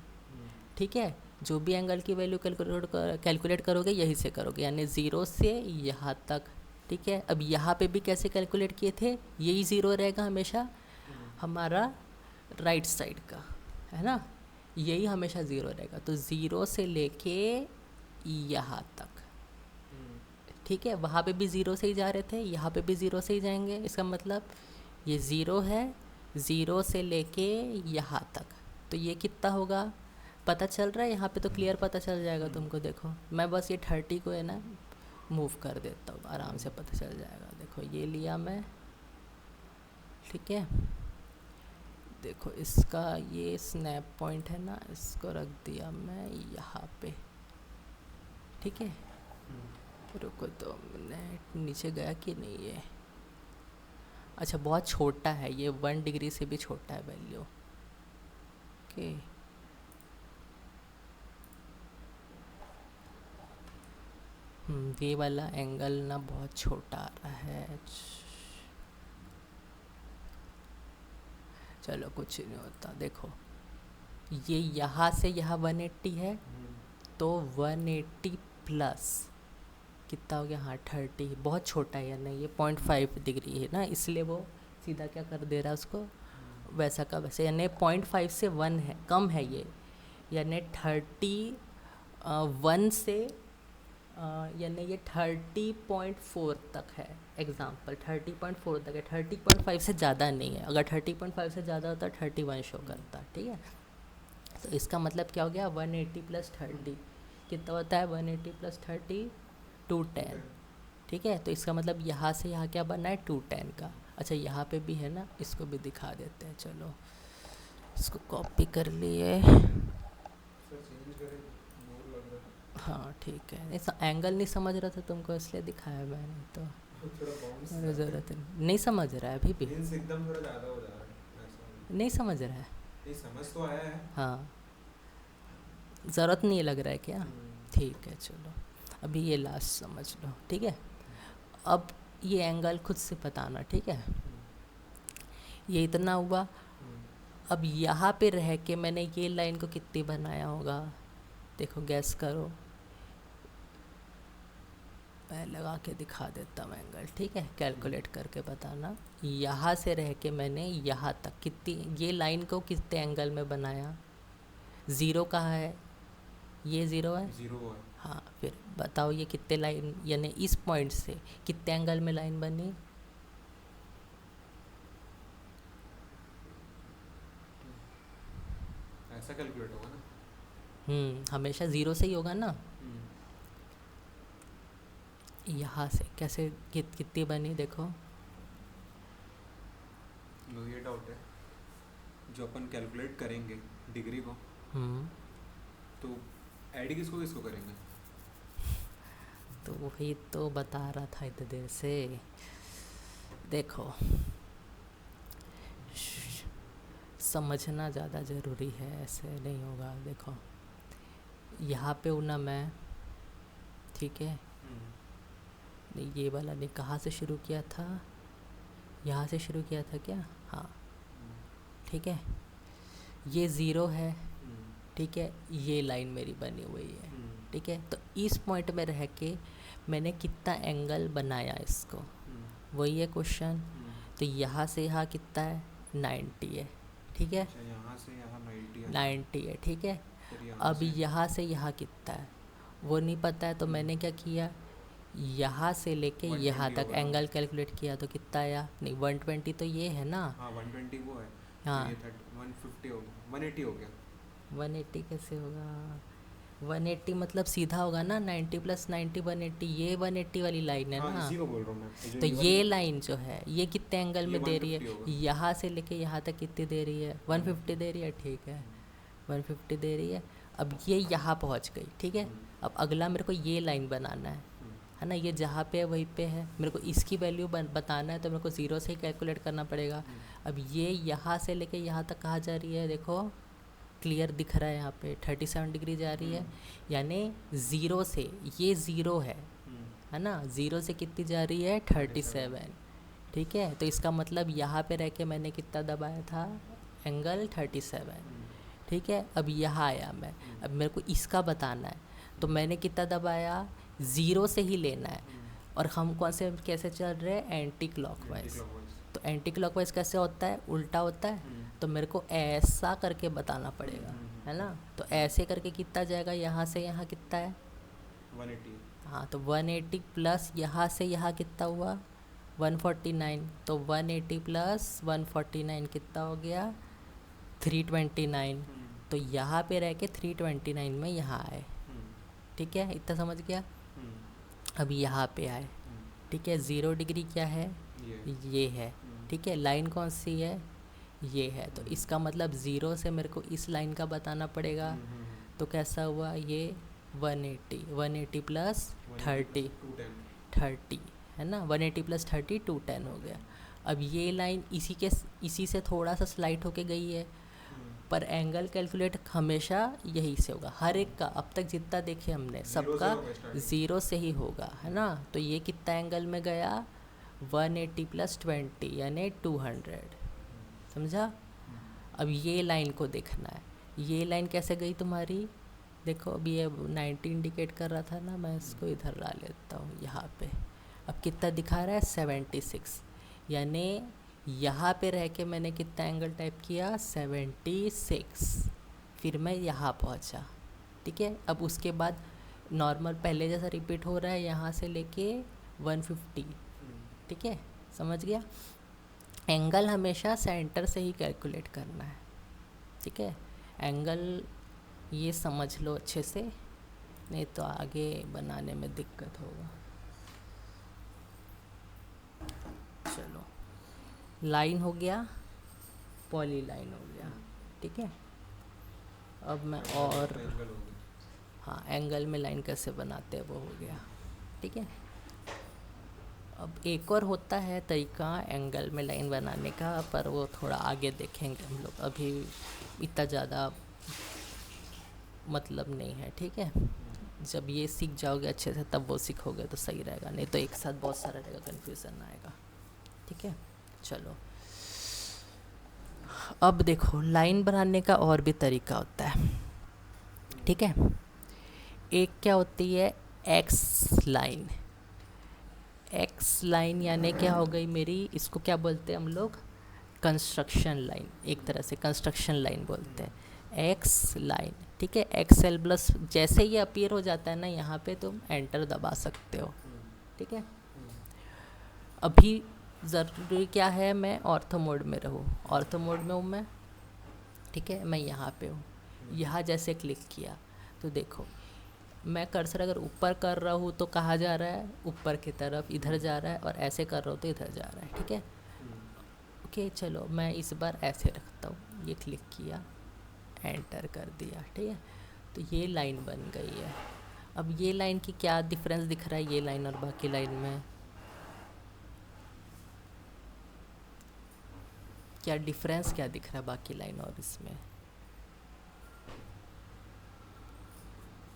ठीक है। जो भी एंगल की वैल्यू कैलकुलेट करोगे यहीं से करोगे, यानी ज़ीरो से यहाँ तक, ठीक है। अब यहाँ पे भी कैसे कैलकुलेट किए थे, यही ज़ीरो रहेगा हमेशा हमारा राइट साइड का, है ना, यही हमेशा ज़ीरो रहेगा। तो ज़ीरो से लेके यहाँ तक, ठीक है। वहाँ पे भी ज़ीरो से ही जा रहे थे, यहाँ पे भी ज़ीरो से ही जाएंगे, इसका मतलब ये ज़ीरो है, ज़ीरो से लेके यहाँ तक, तो ये कितना होगा, पता चल रहा है यहाँ पे, तो क्लियर पता चल जाएगा तुमको। देखो मैं बस ये 30 को है ना मूव कर देता हूँ, आराम से पता चल जाएगा। देखो ये लिया मैं, ठीक है। देखो इसका ये स्नैप पॉइंट है ना, इसको रख दिया मैं यहाँ पे, ठीक है। रुको 2 मिनट, नीचे गया कि नहीं ये, अच्छा बहुत छोटा है ये, 1 डिग्री से भी छोटा है वैल्यू, ओके। ये वाला एंगल ना बहुत छोटा आ रहा है, चलो कुछ नहीं होता। देखो ये यहाँ से यहाँ 180 है, तो 180 प्लस कितना हो गया, हाँ 30, बहुत छोटा है यानी ये 0.5 डिग्री है ना, इसलिए वो सीधा क्या कर दे रहा है उसको वैसा का वैसे, यानी 0.5 से 1 है, कम है ये, यानी 1 से यानी ये 30.4 तक है, एग्ज़ाम्पल 30.4 तक है, 30.5 से ज़्यादा नहीं है। अगर 30.5 से ज़्यादा होता 31 शो करता, ठीक है। तो इसका मतलब क्या हो गया, 180 प्लस 30 कितना होता है, 180 प्लस 30 210, ठीक है। तो इसका मतलब यहाँ से यहाँ क्या बनना है, 210 का। अच्छा यहाँ पे भी है ना, इसको भी दिखा देते हैं, चलो इसको कॉपी कर लिए, हाँ ठीक है। एंगल नहीं समझ रहा था तुमको, इसलिए दिखाया मैंने, तो मेरी ज़रूरत नहीं समझ रहा है अभी भी, एकदम थोड़ा ज़्यादा हो जा रहा है ऐसा। नहीं समझ रहा है, नहीं समझ तो आया है। हाँ ज़रूरत नहीं लग रहा है क्या, ठीक है चलो अभी ये लास्ट समझ लो, ठीक है। अब ये एंगल खुद से बताना, ठीक है। ये इतना हुआ, अब यहाँ पे रह के मैंने ये लाइन को कितनी बनाया होगा, देखो गैस करो, मैं लगा के दिखा देता हूँ एंगल, ठीक है, कैलकुलेट करके बताना। यहाँ से रह के मैंने यहाँ तक कितनी, ये लाइन को कितने एंगल में बनाया, ज़ीरो कहाँ है, ये ज़ीरो है, ज़ीरो है, हाँ फिर बताओ ये कितने लाइन, यानी इस पॉइंट से कितने एंगल में लाइन बनी, ऐसा कैलकुलेट होगा ना। हमेशा ज़ीरो से ही होगा ना। यहाँ से कैसे कितनी बनी देखो, लो ये डाउट है, जो अपन कैलकुलेट करेंगे डिग्री को, तो ऐड किसको किसको करेंगे, तो वही तो बता रहा था इतने देर से, देखो समझना ज़्यादा ज़रूरी है, ऐसे नहीं होगा। देखो यहाँ पे हूँ ना मैं, ठीक है, नहीं ये वाला नहीं, कहाँ से शुरू किया था, यहाँ से शुरू किया था क्या, हाँ ठीक है, ये ज़ीरो है, ठीक है, ये लाइन मेरी बनी हुई है, ठीक है। तो इस पॉइंट में रह के मैंने कितना एंगल बनाया इसको, वही है क्वेश्चन। तो यहाँ से यहाँ कितना है, 90 है, ठीक है, यहाँ से यहाँ 90 है, ठीक है। अब यहाँ से यहाँ कितना है वो नहीं पता है, तो मैंने क्या किया, यहाँ से लेके यहाँ तक एंगल कैलकुलेट किया, तो कितना आया, नहीं 120 तो ये है ना, हाँ 120 वो है, हाँ तो ये 150 हो गया, 180 हो गया, 180 कैसे होगा, 180 मतलब सीधा होगा ना, 90 प्लस 90 180, ये 180 वाली लाइन है हाँ, ना, इसी को बोल रहा हूँ मैं। तो ये लाइन जो है ये कितने एंगल ये में दे रही 150 है, होगा। यहाँ से लेके यहाँ तक कितनी दे रही है, 150 दे रही है, ठीक है 150 दे रही है। अब ये यहाँ पहुँच गई, ठीक है। अब अगला मेरे को ये लाइन बनाना है ना, ये जहाँ पे है वहीं पे है, मेरे को इसकी वैल्यू बताना है, तो मेरे को ज़ीरो से ही कैलकुलेट करना पड़ेगा। अब ये यहाँ से लेके यहाँ तक कहाँ जा रही है, देखो क्लियर दिख रहा है यहाँ पे 37 डिग्री जा रही है, यानी ज़ीरो से, ये ज़ीरो है ना, ज़ीरो से कितनी जा रही है 37, ठीक है। तो इसका मतलब यहाँ पे रह के मैंने कितना दबाया था, एंगल 37, ठीक है। अब यहाँ आया मैं, अब मेरे को इसका बताना है, तो मैंने कितना दबाया, ज़ीरो से ही लेना है, और हम कौन से कैसे चल रहे हैं, एंटी क्लॉकवाइज। तो एंटी क्लॉकवाइज कैसे होता है, उल्टा होता है, तो मेरे को ऐसा करके बताना पड़ेगा, है ना। तो ऐसे करके कितना जाएगा, यहाँ से यहाँ कितना है 180, हाँ, तो 180 प्लस यहाँ से यहाँ कितना हुआ 149, तो 180 प्लस 149 कितना हो गया 329, तो यहाँ पे रह के 329 में यहाँ आए, ठीक है, इतना समझ गया। अब यहाँ पे आए, ठीक है, 0 डिग्री क्या है, ये है, ठीक है, लाइन कौन सी है, ये है, तो इसका मतलब ज़ीरो से मेरे को इस लाइन का बताना पड़ेगा, तो कैसा हुआ ये 180 प्लस 30 है ना, 180 प्लस 30 210 हो गया। अब ये लाइन इसी से थोड़ा सा स्लाइड होके गई है, पर एंगल कैलकुलेट हमेशा यही से होगा, हर एक का अब तक जितना देखे हमने सबका ज़ीरो से ही होगा, है ना। तो ये कितना एंगल में गया 180 प्लस 20 यानी 200, समझा। अब ये लाइन को देखना है, ये लाइन कैसे गई तुम्हारी, देखो अभी ये 90 इंडिकेट कर रहा था ना, मैं इसको इधर ला लेता हूँ यहाँ पे। अब कितना दिखा रहा है 76, यानी यहाँ पे रह के मैंने कितना एंगल टाइप किया 76, फिर मैं यहाँ पहुँचा। ठीक है, अब उसके बाद नॉर्मल पहले जैसा रिपीट हो रहा है यहाँ से लेके 150। ठीक है, समझ गया। एंगल हमेशा सेंटर से ही कैलकुलेट करना है। ठीक है, एंगल ये समझ लो अच्छे से, नहीं तो आगे बनाने में दिक्कत होगा। चलो, लाइन हो गया, पॉली लाइन हो गया। ठीक है, अब मैं और हाँ एंगल में लाइन कैसे बनाते हैं वो हो गया। ठीक है, अब एक और होता है तरीका एंगल में लाइन बनाने का, पर वो थोड़ा आगे देखेंगे हम लोग, अभी इतना ज़्यादा मतलब नहीं है। ठीक है, जब ये सीख जाओगे अच्छे से तब वो सीखोगे तो सही रहेगा, नहीं तो एक साथ बहुत सारा रहेगा, कन्फ्यूज़न आएगा। ठीक है, चलो अब देखो लाइन बनाने का और भी तरीका होता है। ठीक है, एक क्या होती है एक्स लाइन। एक्स लाइन यानी क्या हो गई मेरी, इसको क्या बोलते हैं हम लोग, कंस्ट्रक्शन लाइन, एक तरह से कंस्ट्रक्शन लाइन बोलते हैं एक्स लाइन। ठीक है, एक्सएल प्लस जैसे ये अपीयर हो जाता है ना यहाँ पे, तुम एंटर दबा सकते हो। ठीक है, अभी ज़रूरी क्या है, मैं ऑर्थो मोड में रहूँ, ऑर्थो मोड में हूँ मैं। ठीक है, मैं यहाँ पे हूँ, यहाँ जैसे क्लिक किया तो देखो मैं कर्सर अगर ऊपर कर रहा हूँ तो कहाँ जा रहा है, ऊपर की तरफ इधर जा रहा है, और ऐसे कर रहा हूँ तो इधर जा रहा है। ठीक है, ओके चलो मैं इस बार ऐसे रखता हूँ, ये क्लिक किया एंटर कर दिया। ठीक है, तो ये लाइन बन गई है। अब ये लाइन की क्या डिफरेंस दिख रहा है ये लाइन और बाकी लाइन में, क्या डिफरेंस क्या दिख रहा है बाकी लाइन और इसमें,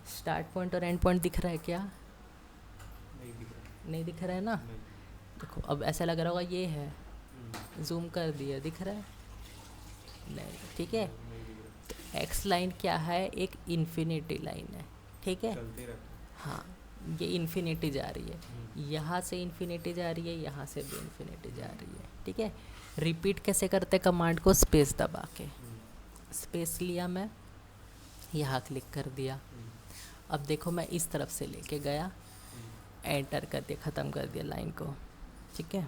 स्टार्ट पॉइंट और एंड पॉइंट दिख रहा है क्या, नहीं दिख रहा है ना। देखो अब ऐसा लग रहा होगा ये है, जूम कर दिया, दिख रहा है नहीं। ठीक है, तो एक्स लाइन क्या है, एक इन्फिनिटी लाइन है। ठीक है, हाँ ये इन्फिनिटी जा रही है, यहाँ से इन्फिनिटी जा रही है, यहाँ से भी इन्फिनिटी जा रही है। ठीक है, रिपीट कैसे करते कमांड को, स्पेस दबा के, स्पेस लिया मैं, यहाँ क्लिक कर दिया। अब देखो मैं इस तरफ से लेके गया, एंटर कर दिया, ख़त्म कर दिया लाइन को। ठीक है,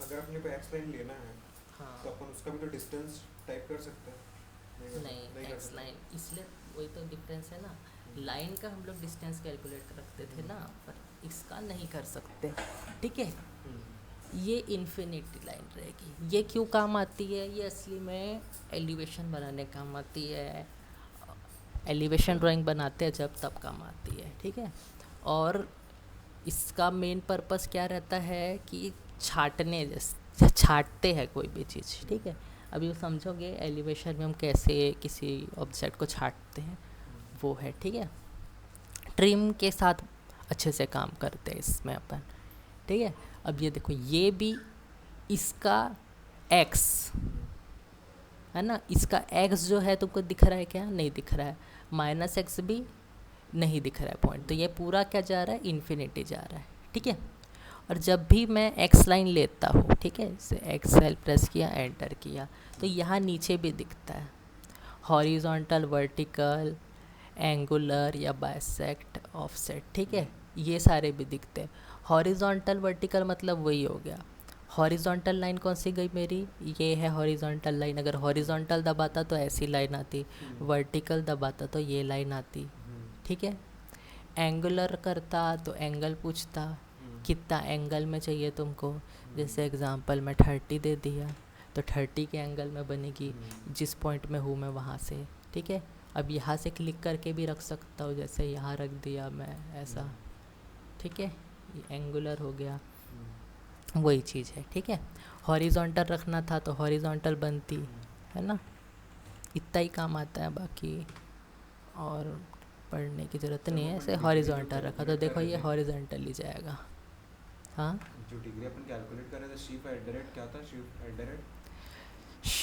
अगर अपने को एक्स लाइन लेना है हाँ तो अपन उसका भी तो डिस्टेंस टाइप कर सकते हैं। नहीं एक्स लाइन, इसलिए वही तो डिफरेंस है ना, लाइन का हम लोग डिस्टेंस कैलकुलेट करते थे ना, पर इसका नहीं कर सकते। ठीक है, ये इन्फिनिटी लाइन रहेगी। ये क्यों काम आती है, ये असली में एलिवेशन बनाने काम आती है, एलिवेशन ड्राइंग बनाते हैं जब तब काम आती है। ठीक है, और इसका मेन पर्पस क्या रहता है कि छाटने जैसे छाटते हैं कोई भी चीज़। ठीक है, अभी समझोगे एलिवेशन में हम कैसे किसी ऑब्जेक्ट को छाटते हैं, वो है। ठीक है, ट्रिम के साथ अच्छे से काम करते हैं इसमें अपन। ठीक है, अब ये देखो ये भी इसका एक्स है ना, इसका एक्स जो है तुमको दिख रहा है क्या, नहीं दिख रहा है, माइनस एक्स भी नहीं दिख रहा है पॉइंट, तो ये पूरा क्या जा रहा है, इन्फिनिटी जा रहा है। ठीक है, और जब भी मैं एक्स लाइन लेता हूँ, ठीक है, इसे एक्सेल प्रेस किया एंटर किया, तो यहाँ नीचे भी दिखता है हॉरिजॉन्टल, वर्टिकल, एंगुलर या बाइसेक्ट, ऑफसेट। ठीक है, ये सारे भी दिखते हैं। हॉरिजॉन्टल वर्टिकल मतलब वही हो गया, हॉरिजॉन्टल लाइन कौन सी गई मेरी, ये है हॉरिजॉन्टल लाइन। अगर हॉरिजॉन्टल दबाता तो ऐसी लाइन आती, वर्टिकल दबाता तो ये लाइन आती। ठीक है, एंगुलर करता तो एंगल पूछता, कितना एंगल में चाहिए तुमको, जैसे एग्जांपल में 30 दे दिया तो 30 के एंगल में बनेगी, जिस पॉइंट में हूँ मैं वहाँ से। ठीक है, अब यहाँ से क्लिक करके भी रख सकता हूँ, जैसे यहाँ रख दिया मैं ऐसा। ठीक है, ये एंगुलर हो गया, वही चीज़ है। ठीक है, हॉरिजॉन्टल रखना था तो हॉरिजॉन्टल बनती है ना, इतना ही काम आता है, बाकी और पढ़ने की ज़रूरत नहीं है। ऐसे हॉरिजॉन्टल रखा तो देखो ये हॉरिजॉन्टल ही जाएगा। हाँ, जो डिग्री अपन कैलकुलेट कर रहे थे, शिफ्ट एट द रेट क्या था, shift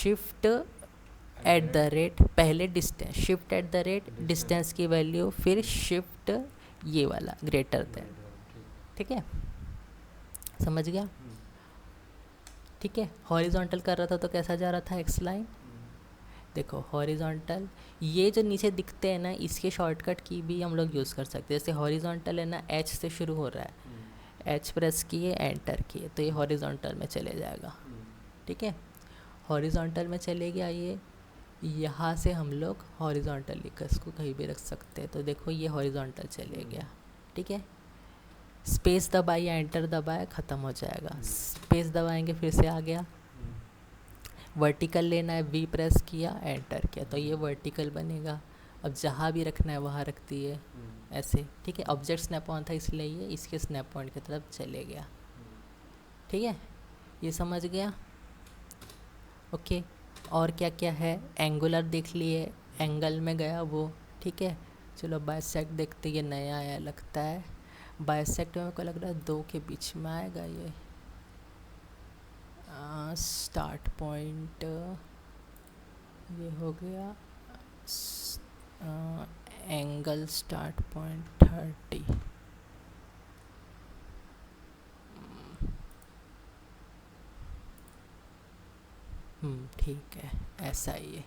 shift at the rate, पहले distance, shift at the rate distance की वैल्यू, फिर शिफ्ट ये वाला ग्रेटर देन, ठीक है, समझ गया? ठीक है। हॉरिजॉन्टल कर रहा था तो कैसा जा रहा था एक्स लाइन, देखो हॉरिजॉन्टल, ये जो नीचे दिखते हैं ना इसके शॉर्टकट की भी हम लोग यूज़ कर सकते हैं। जैसे हॉरिजॉन्टल है ना एच से शुरू हो रहा है, एच प्रेस किए एंटर किए तो ये हॉरिजॉन्टल में चले जाएगा, ठीक है। हॉरिजॉन्टल में चले गया ये, यहाँ से हम लोग हॉरिजॉन्टल लिख कर इसको कहीं भी रख सकते हैं, तो देखो ये हॉरिजॉन्टल चले गया, ठीक है। स्पेस दबाइए, एंटर दबाए, ख़त्म हो जाएगा, स्पेस दबाएंगे फिर से आ गया। वर्टिकल लेना है, वी प्रेस किया एंटर किया तो ये वर्टिकल बनेगा। अब जहाँ भी रखना है वहाँ रख दिए ऐसे, ठीक है। ऑब्जेक्ट स्नैप ऑन था इसलिए ये इसके स्नैप पॉइंट की तरफ चले गया, ठीक है, ये समझ गया, ओके। और क्या क्या है, एंगुलर देख लिए, एंगल में गया वो, ठीक है। चलो बाइसेक्ट देखते, ये नया आया लगता है। बाइसेक्ट में मेरे को लग रहा है 2 के बीच में आएगा ये, स्टार्ट पॉइंट ये हो गया, एंगल स्टार्ट पॉइंट 30, ठीक है, ऐसा ही है।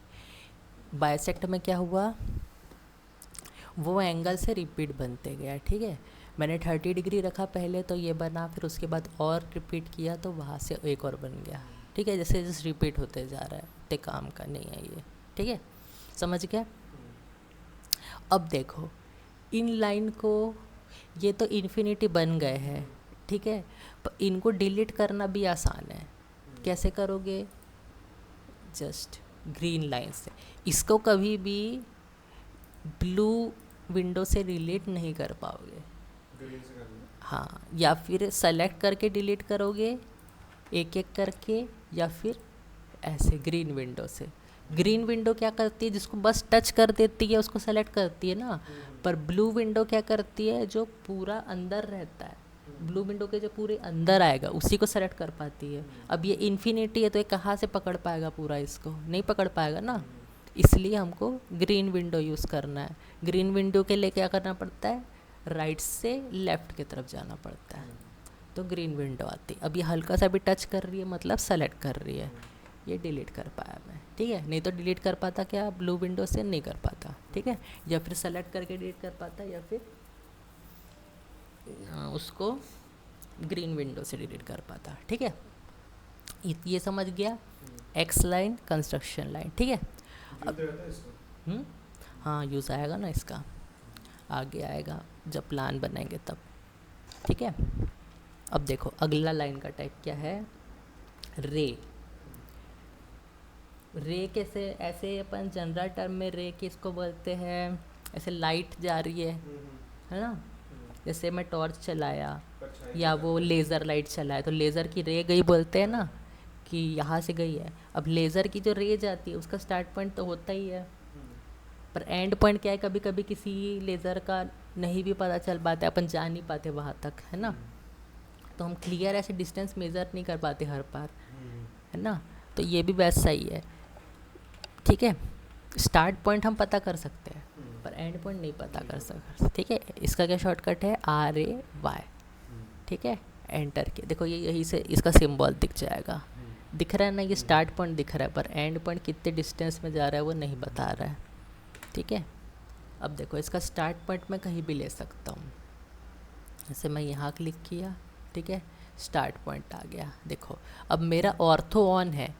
बाइसेक्ट में क्या हुआ, वो एंगल से रिपीट बनते गया, ठीक है। मैंने 30 डिग्री रखा पहले तो ये बना, फिर उसके बाद और रिपीट किया तो वहाँ से एक और बन गया, ठीक है। जैसे जैसे रिपीट होते जा रहा है, इतने काम का नहीं है ये, ठीक है, समझ गया। अब देखो इन लाइन को, ये तो इन्फिनिटी बन गए हैं, ठीक है, पर इनको डिलीट करना भी आसान है। कैसे करोगे, जस्ट ग्रीन लाइन से, इसको कभी भी ब्लू विंडो से डिलीट नहीं कर पाओगे, हाँ, या फिर सेलेक्ट करके डिलीट करोगे एक एक करके, या फिर ऐसे ग्रीन विंडो से। ग्रीन विंडो क्या करती है, जिसको बस टच कर देती है उसको सेलेक्ट करती है ना, पर ब्लू विंडो क्या करती है, जो पूरा अंदर रहता है, ब्लू विंडो के जो पूरे अंदर आएगा उसी को सेलेक्ट कर पाती है। अब ये इन्फिनिटी है तो ये कहाँ से पकड़ पाएगा पूरा, इसको नहीं पकड़ पाएगा ना, इसलिए हमको ग्रीन विंडो यूज़ करना है। ग्रीन विंडो के लिए क्या करना पड़ता है, राइट से लेफ़्ट की तरफ जाना पड़ता है, तो ग्रीन विंडो आती है। अब ये हल्का सा भी टच कर रही है मतलब सेलेक्ट कर रही है, ये डिलीट कर पाया मैं, ठीक है। नहीं तो डिलीट कर पाता क्या, ब्लू विंडो से नहीं कर पाता, ठीक है, या फिर सेलेक्ट करके डिलीट कर पाता, या फिर उसको ग्रीन विंडो से डिलीट कर पाता, ठीक है। ये समझ गया, एक्स लाइन कंस्ट्रक्शन लाइन, ठीक है। अब हाँ यूज़ आएगा ना इसका, आगे आएगा जब प्लान बनाएंगे तब, ठीक है। अब देखो अगला लाइन का टाइप क्या है, रे। रे कैसे, ऐसे अपन जनरल टर्म में रे किसको बोलते हैं, ऐसे लाइट जा रही है ना, जैसे मैं टॉर्च चलाया या वो लेज़र लाइट चलाया तो लेज़र की रे गई बोलते हैं ना, कि यहाँ से गई है। अब लेज़र की जो रे जाती है उसका स्टार्ट पॉइंट तो होता ही है, पर एंड पॉइंट क्या है, कभी कभी किसी लेज़र का नहीं भी पता चल पाता है, अपन जा नहीं पाते वहाँ तक, है ना, तो हम क्लियर ऐसे डिस्टेंस मेज़र नहीं कर पाते हर बार, है ना, तो ये भी वैसा ही है, ठीक है। स्टार्ट पॉइंट हम पता कर सकते हैं पर एंड पॉइंट नहीं पता कर सकते, ठीक है। इसका क्या शॉर्टकट है, RAY, ठीक है, एंटर के देखो ये यहीं से इसका सिंबल दिख जाएगा, दिख रहा है ना, ये स्टार्ट पॉइंट दिख रहा है पर एंड पॉइंट कितने डिस्टेंस में जा रहा है वो नहीं बता रहा है, ठीक है। अब देखो इसका स्टार्ट पॉइंट मैं कहीं भी ले सकता हूँ, जैसे मैं यहाँ क्लिक किया, ठीक है, स्टार्ट पॉइंट आ गया। देखो अब मेरा ऑर्थो ऑन है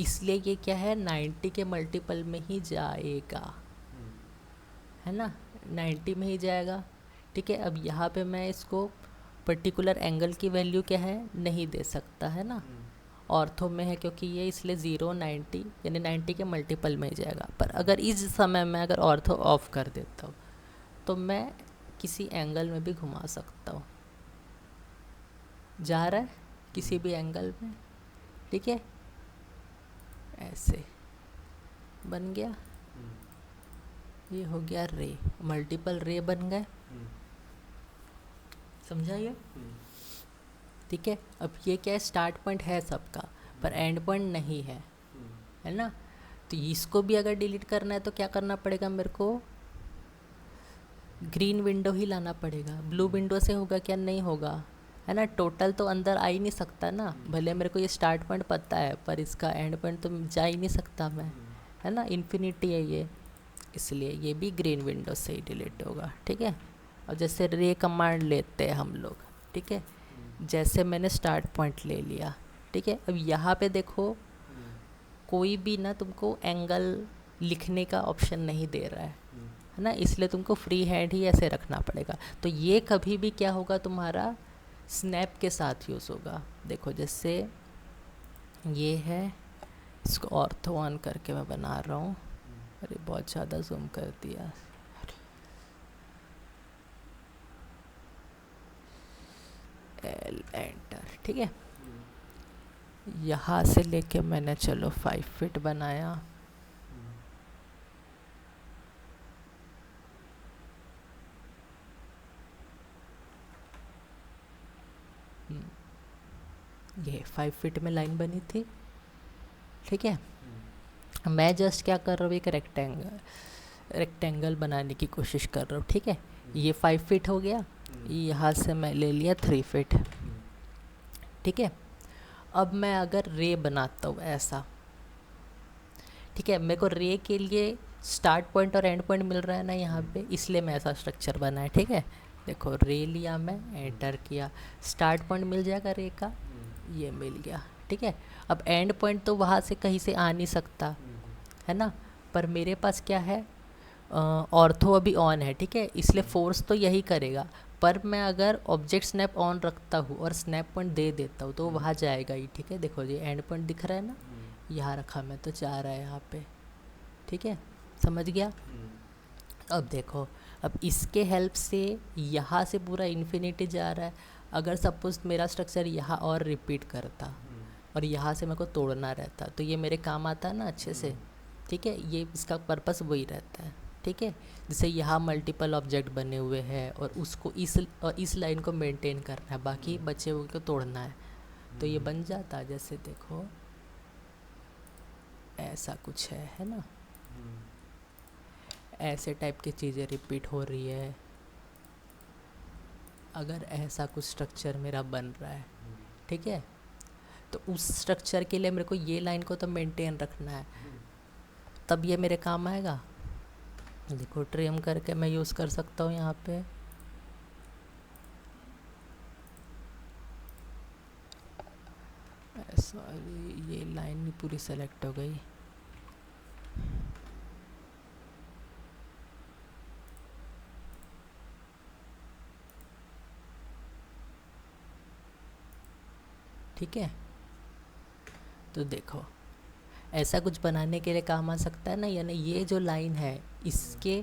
इसलिए ये क्या है 90 के मल्टीपल में ही जाएगा, है ना, 90 में ही जाएगा, ठीक है। अब यहाँ पे मैं इसको पर्टिकुलर एंगल की वैल्यू क्या है नहीं दे सकता, है ना, ऑर्थो में है क्योंकि ये इसलिए 0 90 यानी 90 के मल्टीपल में ही जाएगा। पर अगर इस समय मैं अगर ऑर्थो ऑफ कर देता हूँ तो मैं किसी एंगल में भी घुमा सकता हूँ, जा रहा है किसी भी एंगल में, ठीक है, ऐसे बन गया, ये हो गया रे, मल्टीपल रे बन गए, समझा ये, ठीक है। अब ये क्या है, स्टार्ट पॉइंट है सबका पर एंड पॉइंट नहीं है, है ना। तो इसको भी अगर डिलीट करना है तो क्या करना पड़ेगा मेरे को, ग्रीन विंडो ही लाना पड़ेगा। ब्लू विंडो से होगा क्या, नहीं होगा, है ना। टोटल तो अंदर आ ही नहीं सकता ना, भले मेरे को ये स्टार्ट पॉइंट पता है पर इसका एंड पॉइंट तो जा ही नहीं सकता मैं, है ना, इन्फिनिटी है ये, इसलिए ये भी ग्रीन विंडो से ही डिलीट होगा, ठीक है। अब जैसे रे कमांड लेते हैं हम लोग, ठीक है, जैसे मैंने स्टार्ट पॉइंट ले लिया, ठीक है। अब यहाँ पे देखो कोई भी ना तुमको एंगल लिखने का ऑप्शन नहीं दे रहा है ना, इसलिए तुमको फ्री हैंड ही ऐसे रखना पड़ेगा। तो ये कभी भी क्या होगा, तुम्हारा स्नैप के साथ यूज़ होगा। देखो जैसे ये है, इसको ऑर्थो ऑन करके मैं बना रहा हूँ, अरे बहुत ज़्यादा जूम कर दिया, एल एंटर, ठीक है। यहाँ से लेके मैंने चलो 5 फीट बनाया, ये 5 फीट में लाइन बनी थी, ठीक है। मैं जस्ट क्या कर रहा हूँ, एक रेक्टेंगल बनाने की कोशिश कर रहा हूँ, ठीक है। ये 5 फीट हो गया, यहाँ से मैं ले लिया 3 फीट, ठीक है। अब मैं अगर रे बनाता हूँ ऐसा, ठीक है, मेरे को रे के लिए स्टार्ट पॉइंट और एंड पॉइंट मिल रहा है ना यहाँ पे, इसलिए मैं ऐसा स्ट्रक्चर बनाया, ठीक है। देखो रे लिया मैं, एंटर किया, स्टार्ट पॉइंट मिल जाएगा रे का, ये मिल गया, ठीक है। अब एंड पॉइंट तो वहाँ से कहीं से आ नहीं सकता, है ना, पर मेरे पास क्या है, ऑर्थो अभी ऑन है, ठीक है, इसलिए फोर्स तो यही करेगा। पर मैं अगर ऑब्जेक्ट स्नैप ऑन रखता हूँ और स्नैप पॉइंट दे देता हूँ तो वहाँ जाएगा ही, ठीक है। देखो ये एंड पॉइंट दिख रहा है ना, यहाँ रखा मैं तो जा रहा है यहाँ पे, ठीक है, समझ गया। अब देखो, अब इसके हेल्प से यहाँ से पूरा इन्फिनिटी जा रहा है। अगर सपोज मेरा स्ट्रक्चर यहाँ और रिपीट करता और यहाँ से मेरे को तोड़ना रहता तो ये मेरे काम आता है ना अच्छे से, ठीक है। ये इसका पर्पस वही रहता है, ठीक है। जैसे यहाँ मल्टीपल ऑब्जेक्ट बने हुए हैं और उसको इस लाइन को मेंटेन करना है, बाकी बचे हुए को तोड़ना है, तो ये बन जाता है। जैसे देखो ऐसा कुछ है ना, ऐसे टाइप की चीज़ें रिपीट हो रही है। अगर ऐसा कुछ स्ट्रक्चर मेरा बन रहा है, ठीक है, तो उस स्ट्रक्चर के लिए मेरे को ये लाइन को तो मेंटेन रखना है, तब ये मेरे काम आएगा। देखो ट्रिम करके मैं यूज़ कर सकता हूँ यहाँ पे, सॉरी ये लाइन नहीं पूरी सेलेक्ट हो गई, ठीक है। तो देखो ऐसा कुछ बनाने के लिए काम आ सकता है ना, यानी ये जो लाइन है इसके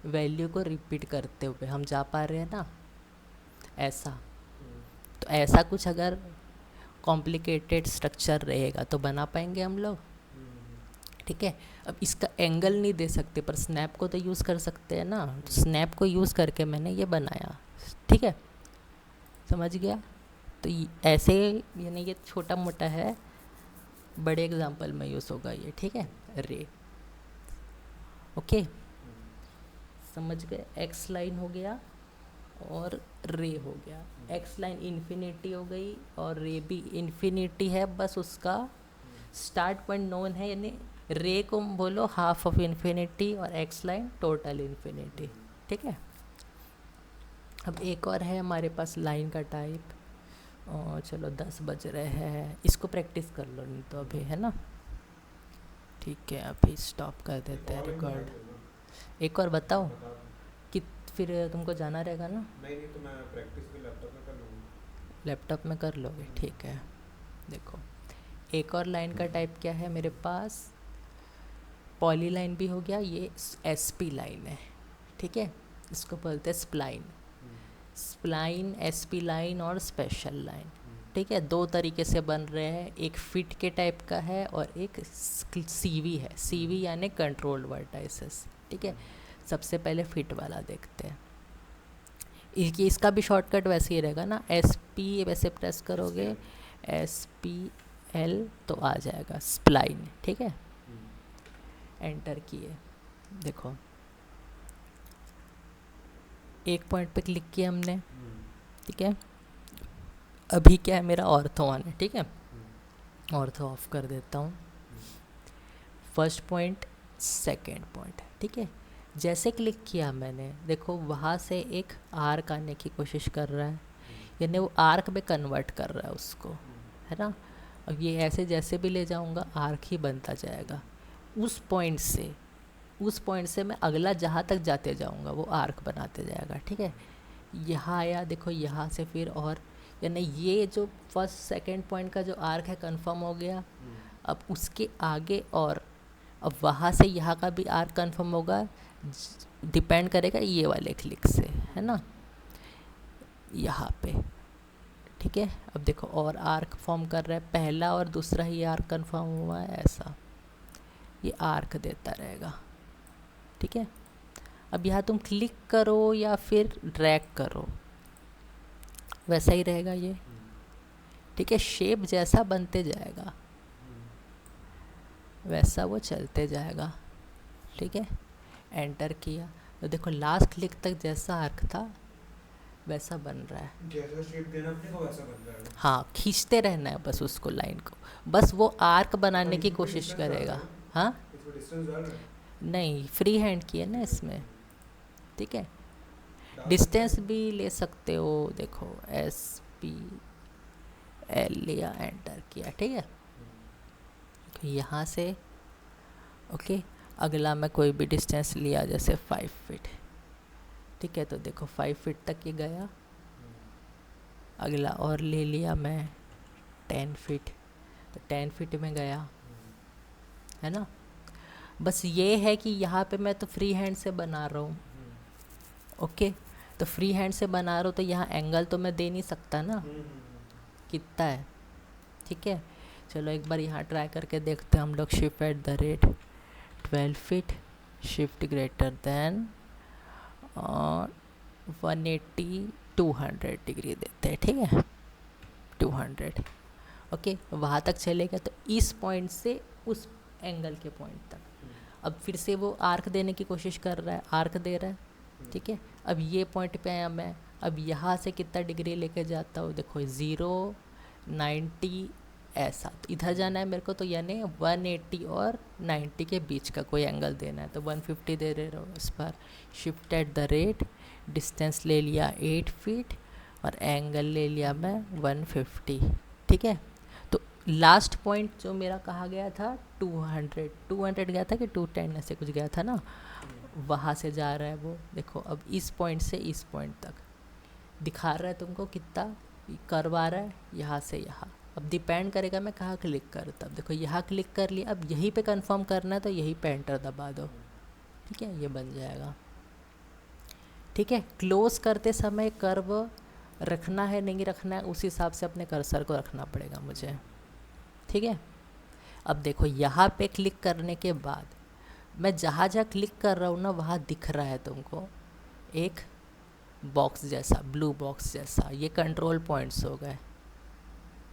वैल्यू को रिपीट करते हुए हम जा पा रहे हैं ना, ऐसा। तो ऐसा कुछ अगर कॉम्प्लिकेटेड स्ट्रक्चर रहेगा तो बना पाएंगे हम लोग, ठीक है। अब इसका एंगल नहीं दे सकते पर स्नैप को तो यूज़ कर सकते हैं ना, तो स्नैप को यूज़ करके मैंने ये बनाया, ठीक है, समझ गया। तो ऐसे यानी ये छोटा मोटा है, बड़े एग्जांपल में यूज़ होगा ये, ठीक है। रे, ओके, समझ गए। एक्स लाइन हो गया और रे हो गया, एक्स लाइन इन्फिनिटी हो गई और रे भी इन्फिनिटी है, बस उसका स्टार्ट पॉइंट नोन है, यानी रे को बोलो हाफ ऑफ इन्फिनिटी और एक्स लाइन टोटल इन्फिनिटी, ठीक है। अब एक और है हमारे पास लाइन का टाइप, और चलो 10 बज रहे हैं, इसको प्रैक्टिस कर लो नहीं तो अभी, है ना, ठीक है। अभी स्टॉप कर देते हैं रिकॉर्ड। एक और बताओ कि फिर तुमको जाना रहेगा ना, नहीं तो मैं प्रैक्टिस भी लैपटॉप में कर लूँगा। लैपटॉप में कर लोगे, ठीक है। देखो एक और लाइन का टाइप क्या है मेरे पास, पॉली लाइन भी हो गया, ये एसपी लाइन है, ठीक है, इसको बोलते हैं स्प्लाइन। स्प्लाइन, एसपी लाइन और स्पेशल लाइन, ठीक है, दो तरीके से बन रहे हैं, एक फिट के टाइप का है और एक सीवी है, सीवी यानी कंट्रोल्ड वर्टाइसेस, ठीक है। सबसे पहले फिट वाला देखते हैं, इसका भी शॉर्टकट वैसे ही रहेगा ना, एस पी वैसे प्रेस करोगे एस पी एल तो आ जाएगा स्प्लाइन, ठीक है। एंटर किए, देखो एक पॉइंट पे क्लिक किया हमने, ठीक है। अभी क्या है, मेरा ऑर्थो ऑन है, ठीक है। ऑर्थो ऑफ कर देता हूँ। फर्स्ट पॉइंट, सेकंड पॉइंट, ठीक है। जैसे क्लिक किया मैंने, देखो वहाँ से एक आर्क आने की कोशिश कर रहा है, यानी वो आर्क में कन्वर्ट कर रहा है उसको, है ना। अब ये ऐसे जैसे भी ले जाऊँगा आर्क ही बनता जाएगा। उस पॉइंट से मैं अगला जहाँ तक जाते जाऊँगा वो आर्क बनाते जाएगा, ठीक है। यहाँ आया, देखो यहाँ से फिर, और यानी ये जो फर्स्ट सेकंड पॉइंट का जो आर्क है कंफर्म हो गया। अब उसके आगे, और अब वहाँ से यहाँ का भी आर्क कंफर्म होगा, डिपेंड करेगा ये वाले क्लिक से, है ना, यहाँ पे, ठीक है। अब देखो और आर्क फॉर्म कर रहा है, पहला और दूसरा ही आर्क कंफर्म हुआ है, ऐसा ये आर्क देता रहेगा, ठीक है। अब यहाँ तुम क्लिक करो या फिर ड्रैग करो, वैसा ही रहेगा ये, ठीक है। शेप जैसा बनते जाएगा वैसा वो चलते जाएगा, ठीक है। एंटर किया तो देखो लास्ट क्लिक तक जैसा आर्क था वैसा बन रहा है, जैसा शेप देना अपने को वैसा बन रहा है। हाँ, खींचते रहना है बस उसको, लाइन को, बस वो आर्क बनाने की कोशिश करेगा। हाँ, इसमें डिस्टेंस डाल रहे हैं? नहीं, फ्री हैंड किया ना इसमें, ठीक है। डिस्टेंस भी ले सकते हो, देखो SPL लिया, एंटर किया, ठीक है। यहाँ से ओके, अगला मैं कोई भी डिस्टेंस लिया, जैसे 5 फीट, ठीक है। तो देखो 5 फीट तक ये गया। अगला और ले लिया मैं 10 फीट, तो 10 फीट में गया, है ना। बस ये है कि यहाँ पे मैं तो फ्री हैंड से बना रहा हूँ, ओके। तो फ्री हैंड से बना रहा हूँ तो यहाँ एंगल तो मैं दे नहीं सकता ना, कितना है, ठीक है। चलो एक बार यहाँ ट्राई करके देखते हैं हम लोग। Shift at the rate 12 feet, shift greater than 180 200 degree देते हैं, ठीक है, 200, ओके। वहाँ तक चलेगा, तो इस पॉइंट से उस एंगल के पॉइंट तक। अब फिर से वो आर्क देने की कोशिश कर रहा है, आर्क दे रहा है, ठीक है। अब ये पॉइंट पे आया मैं, अब यहाँ से कितना डिग्री लेके जाता हूँ, देखो 0 90 ऐसा, तो इधर जाना है मेरे को, तो यानी 180 और 90 के बीच का कोई एंगल देना है, तो 150 दे रहे हो इस पर। Shift at the rate, distance ले लिया 8 फीट और एंगल ले लिया मैं 150, ठीक है। तो लास्ट पॉइंट जो मेरा कहा गया था 200 गया था कि 210 ऐसे कुछ गया था ना, वहाँ से जा रहा है वो, देखो। अब इस पॉइंट से इस पॉइंट तक दिखा रहा है तुमको कितना कर्व आ रहा है, यहाँ से यहाँ। अब डिपेंड करेगा मैं कहाँ क्लिक करता, अब देखो यहाँ क्लिक कर लिया, अब यहीं पे कंफर्म करना है तो यहीं पे एंटर दबा दो, ठीक है, ये बन जाएगा, ठीक है। क्लोज करते समय कर्व रखना है नहीं रखना है, उस हिसाब से अपने कर्सर को रखना पड़ेगा मुझे, ठीक है। अब देखो यहाँ पे क्लिक करने के बाद मैं जहाँ जहाँ क्लिक कर रहा हूँ ना, वहाँ दिख रहा है तुमको एक बॉक्स जैसा, ब्लू बॉक्स जैसा, ये कंट्रोल पॉइंट्स हो गए,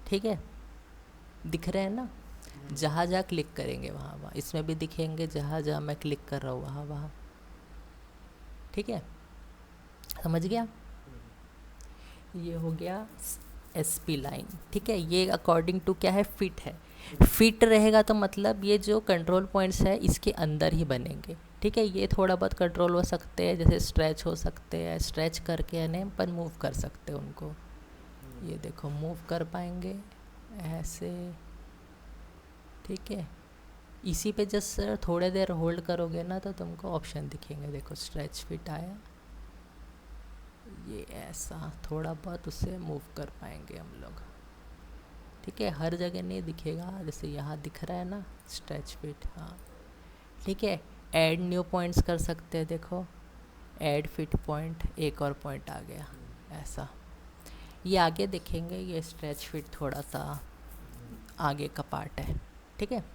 ठीक है, दिख रहे हैं ना। जहाँ जहाँ क्लिक करेंगे वहाँ वहाँ, इसमें भी दिखेंगे जहाँ जहाँ मैं क्लिक कर रहा हूँ वहाँ वहाँ, ठीक है, समझ गया। ये हो गया SP लाइन, ठीक है। ये अकॉर्डिंग टू क्या है, फिट है। फिट रहेगा तो मतलब ये जो कंट्रोल पॉइंट्स है इसके अंदर ही बनेंगे, ठीक है। ये थोड़ा बहुत कंट्रोल हो सकते हैं, जैसे स्ट्रेच हो सकते हैं, स्ट्रेच करके यानी अपन मूव कर सकते हैं उनको। ये देखो मूव कर पाएंगे ऐसे, ठीक है। इसी पे जस्ट थोड़े देर होल्ड करोगे ना तो तुमको ऑप्शन दिखेंगे, देखो स्ट्रेच फिट आया, ये ऐसा थोड़ा बहुत उससे मूव कर पाएंगे हम लोग, ठीक है। हर जगह नहीं दिखेगा, जैसे यहाँ दिख रहा है ना स्ट्रेच फिट, हाँ, ठीक है। ऐड न्यू पॉइंट्स कर सकते हैं, देखो ऐड फिट पॉइंट, एक और पॉइंट आ गया, ऐसा। ये आगे देखेंगे, ये स्ट्रेच फिट थोड़ा सा आगे का पार्ट है, ठीक है,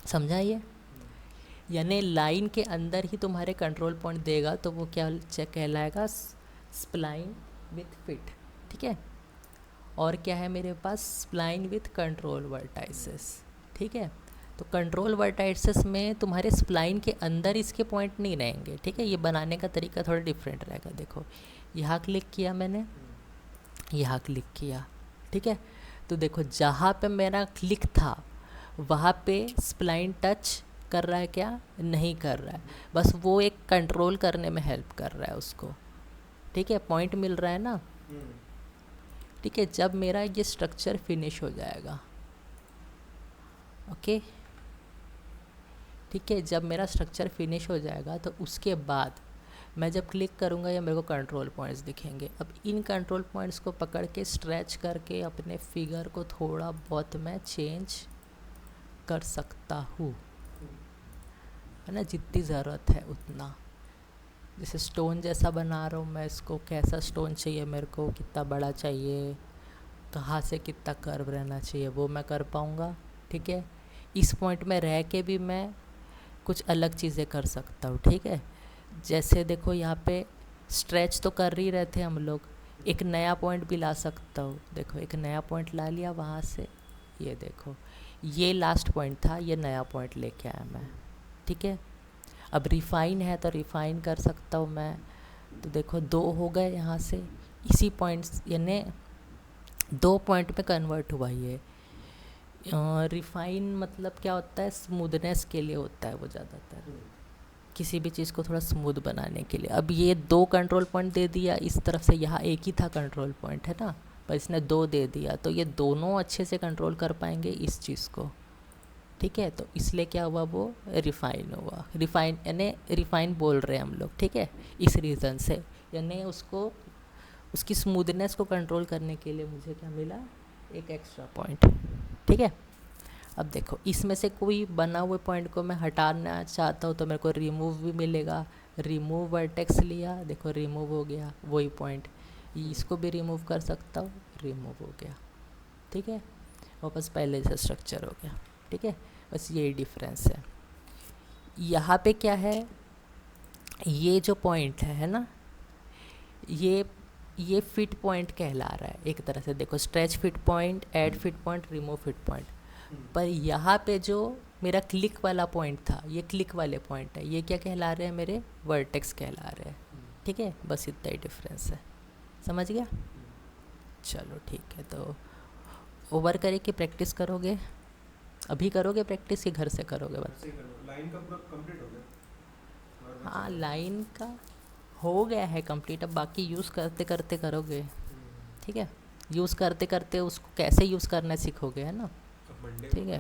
समझा ये। यानी लाइन के अंदर ही तुम्हारे कंट्रोल पॉइंट देगा तो वो क्या कहलाएगा, स्प्लाइन विथ फिट, ठीक है। और क्या है मेरे पास, स्प्लाइन विथ कंट्रोल वर्टाइसेस, ठीक है। तो कंट्रोल वर्टाइसेस में तुम्हारे स्प्लाइन के अंदर इसके पॉइंट नहीं रहेंगे, ठीक है। ये बनाने का तरीका थोड़ा डिफरेंट रहेगा। देखो यहाँ क्लिक किया मैंने, यहाँ क्लिक किया, ठीक है। तो देखो जहाँ पे मेरा क्लिक था वहाँ पे स्प्लाइन टच कर रहा है क्या? नहीं कर रहा है, बस वो एक कंट्रोल करने में हेल्प कर रहा है उसको, ठीक है। पॉइंट मिल रहा है ना, ठीक है। जब मेरा ये स्ट्रक्चर फिनिश हो जाएगा, ओके, ठीक है, जब मेरा स्ट्रक्चर फिनिश हो जाएगा तो उसके बाद मैं जब क्लिक करूँगा या मेरे को कंट्रोल पॉइंट्स दिखेंगे। अब इन कंट्रोल पॉइंट्स को पकड़ के स्ट्रेच करके अपने फिगर को थोड़ा बहुत मैं चेंज कर सकता हूँ, है ना, जितनी ज़रूरत है उतना। जैसे स्टोन जैसा बना रहा हूँ मैं इसको, कैसा स्टोन चाहिए मेरे को, कितना बड़ा चाहिए, कहाँ से कितना कर्व रहना चाहिए, वो मैं कर पाऊँगा, ठीक है। इस पॉइंट में रह के भी मैं कुछ अलग चीज़ें कर सकता हूँ, ठीक है। जैसे देखो यहाँ पे स्ट्रेच तो कर ही रहे थे हम लोग, एक नया पॉइंट भी ला सकता हूँ। देखो एक नया पॉइंट ला लिया वहाँ से, ये देखो ये लास्ट पॉइंट था, ये नया पॉइंट लेके आया मैं, ठीक है। अब रिफ़ाइन है तो रिफ़ाइन कर सकता हूँ मैं। तो देखो 2 हो गए यहाँ से, इसी पॉइंट्स यानी 2 पॉइंट में कन्वर्ट हुआ ये। रिफ़ाइन मतलब क्या होता है? स्मूथनेस के लिए होता है वो, ज़्यादातर किसी भी चीज़ को थोड़ा स्मूथ बनाने के लिए। अब ये 2 कंट्रोल पॉइंट दे दिया इस तरफ से, यहाँ एक ही था कंट्रोल पॉइंट, है ना, पर इसने 2 दे दिया, तो ये दोनों अच्छे से कंट्रोल कर पाएंगे इस चीज़ को, ठीक है। तो इसलिए क्या हुआ, वो रिफ़ाइन हुआ। रिफ़ाइन यानी रिफ़ाइन बोल रहे हैं हम लोग, ठीक है, इस रीज़न से, यानी उसको उसकी स्मूथनेस को कंट्रोल करने के लिए मुझे क्या मिला, एक एक्स्ट्रा पॉइंट, ठीक है। अब देखो इसमें से कोई बना हुए पॉइंट को मैं हटाना चाहता हूँ तो मेरे को रिमूव भी मिलेगा। रिमूव वर्टेक्स लिया, देखो रिमूव हो गया वही पॉइंट, इसको भी रिमूव कर सकता हूँ, रिमूव हो गया, ठीक है, वापस पहले से स्ट्रक्चर हो गया, ठीक है। बस यही डिफरेंस है। यहाँ पे क्या है, ये जो पॉइंट है ना, ये फिट पॉइंट कहला रहा है एक तरह से। देखो stretch fit point, add fit point, remove fit point. पर यहाँ पे जो मेरा क्लिक वाला पॉइंट था, ये क्लिक वाले पॉइंट है, ये क्या कहला रहे हैं, मेरे वर्टेक्स कहला रहे हैं, ठीक है। बस इतना ही डिफरेंस है, समझ गया? चलो ठीक है, तो ओवर करे कि प्रैक्टिस करोगे? अभी करोगे प्रैक्टिस कि घर से करोगे? बस लाइन का पूरा कंप्लीट हो गया। हाँ लाइन का हो गया है कंप्लीट, अब बाकी यूज़ करते करते करोगे, ठीक है। यूज़ करते करते उसको कैसे यूज़ करना सीखोगे, है ना, ठीक है।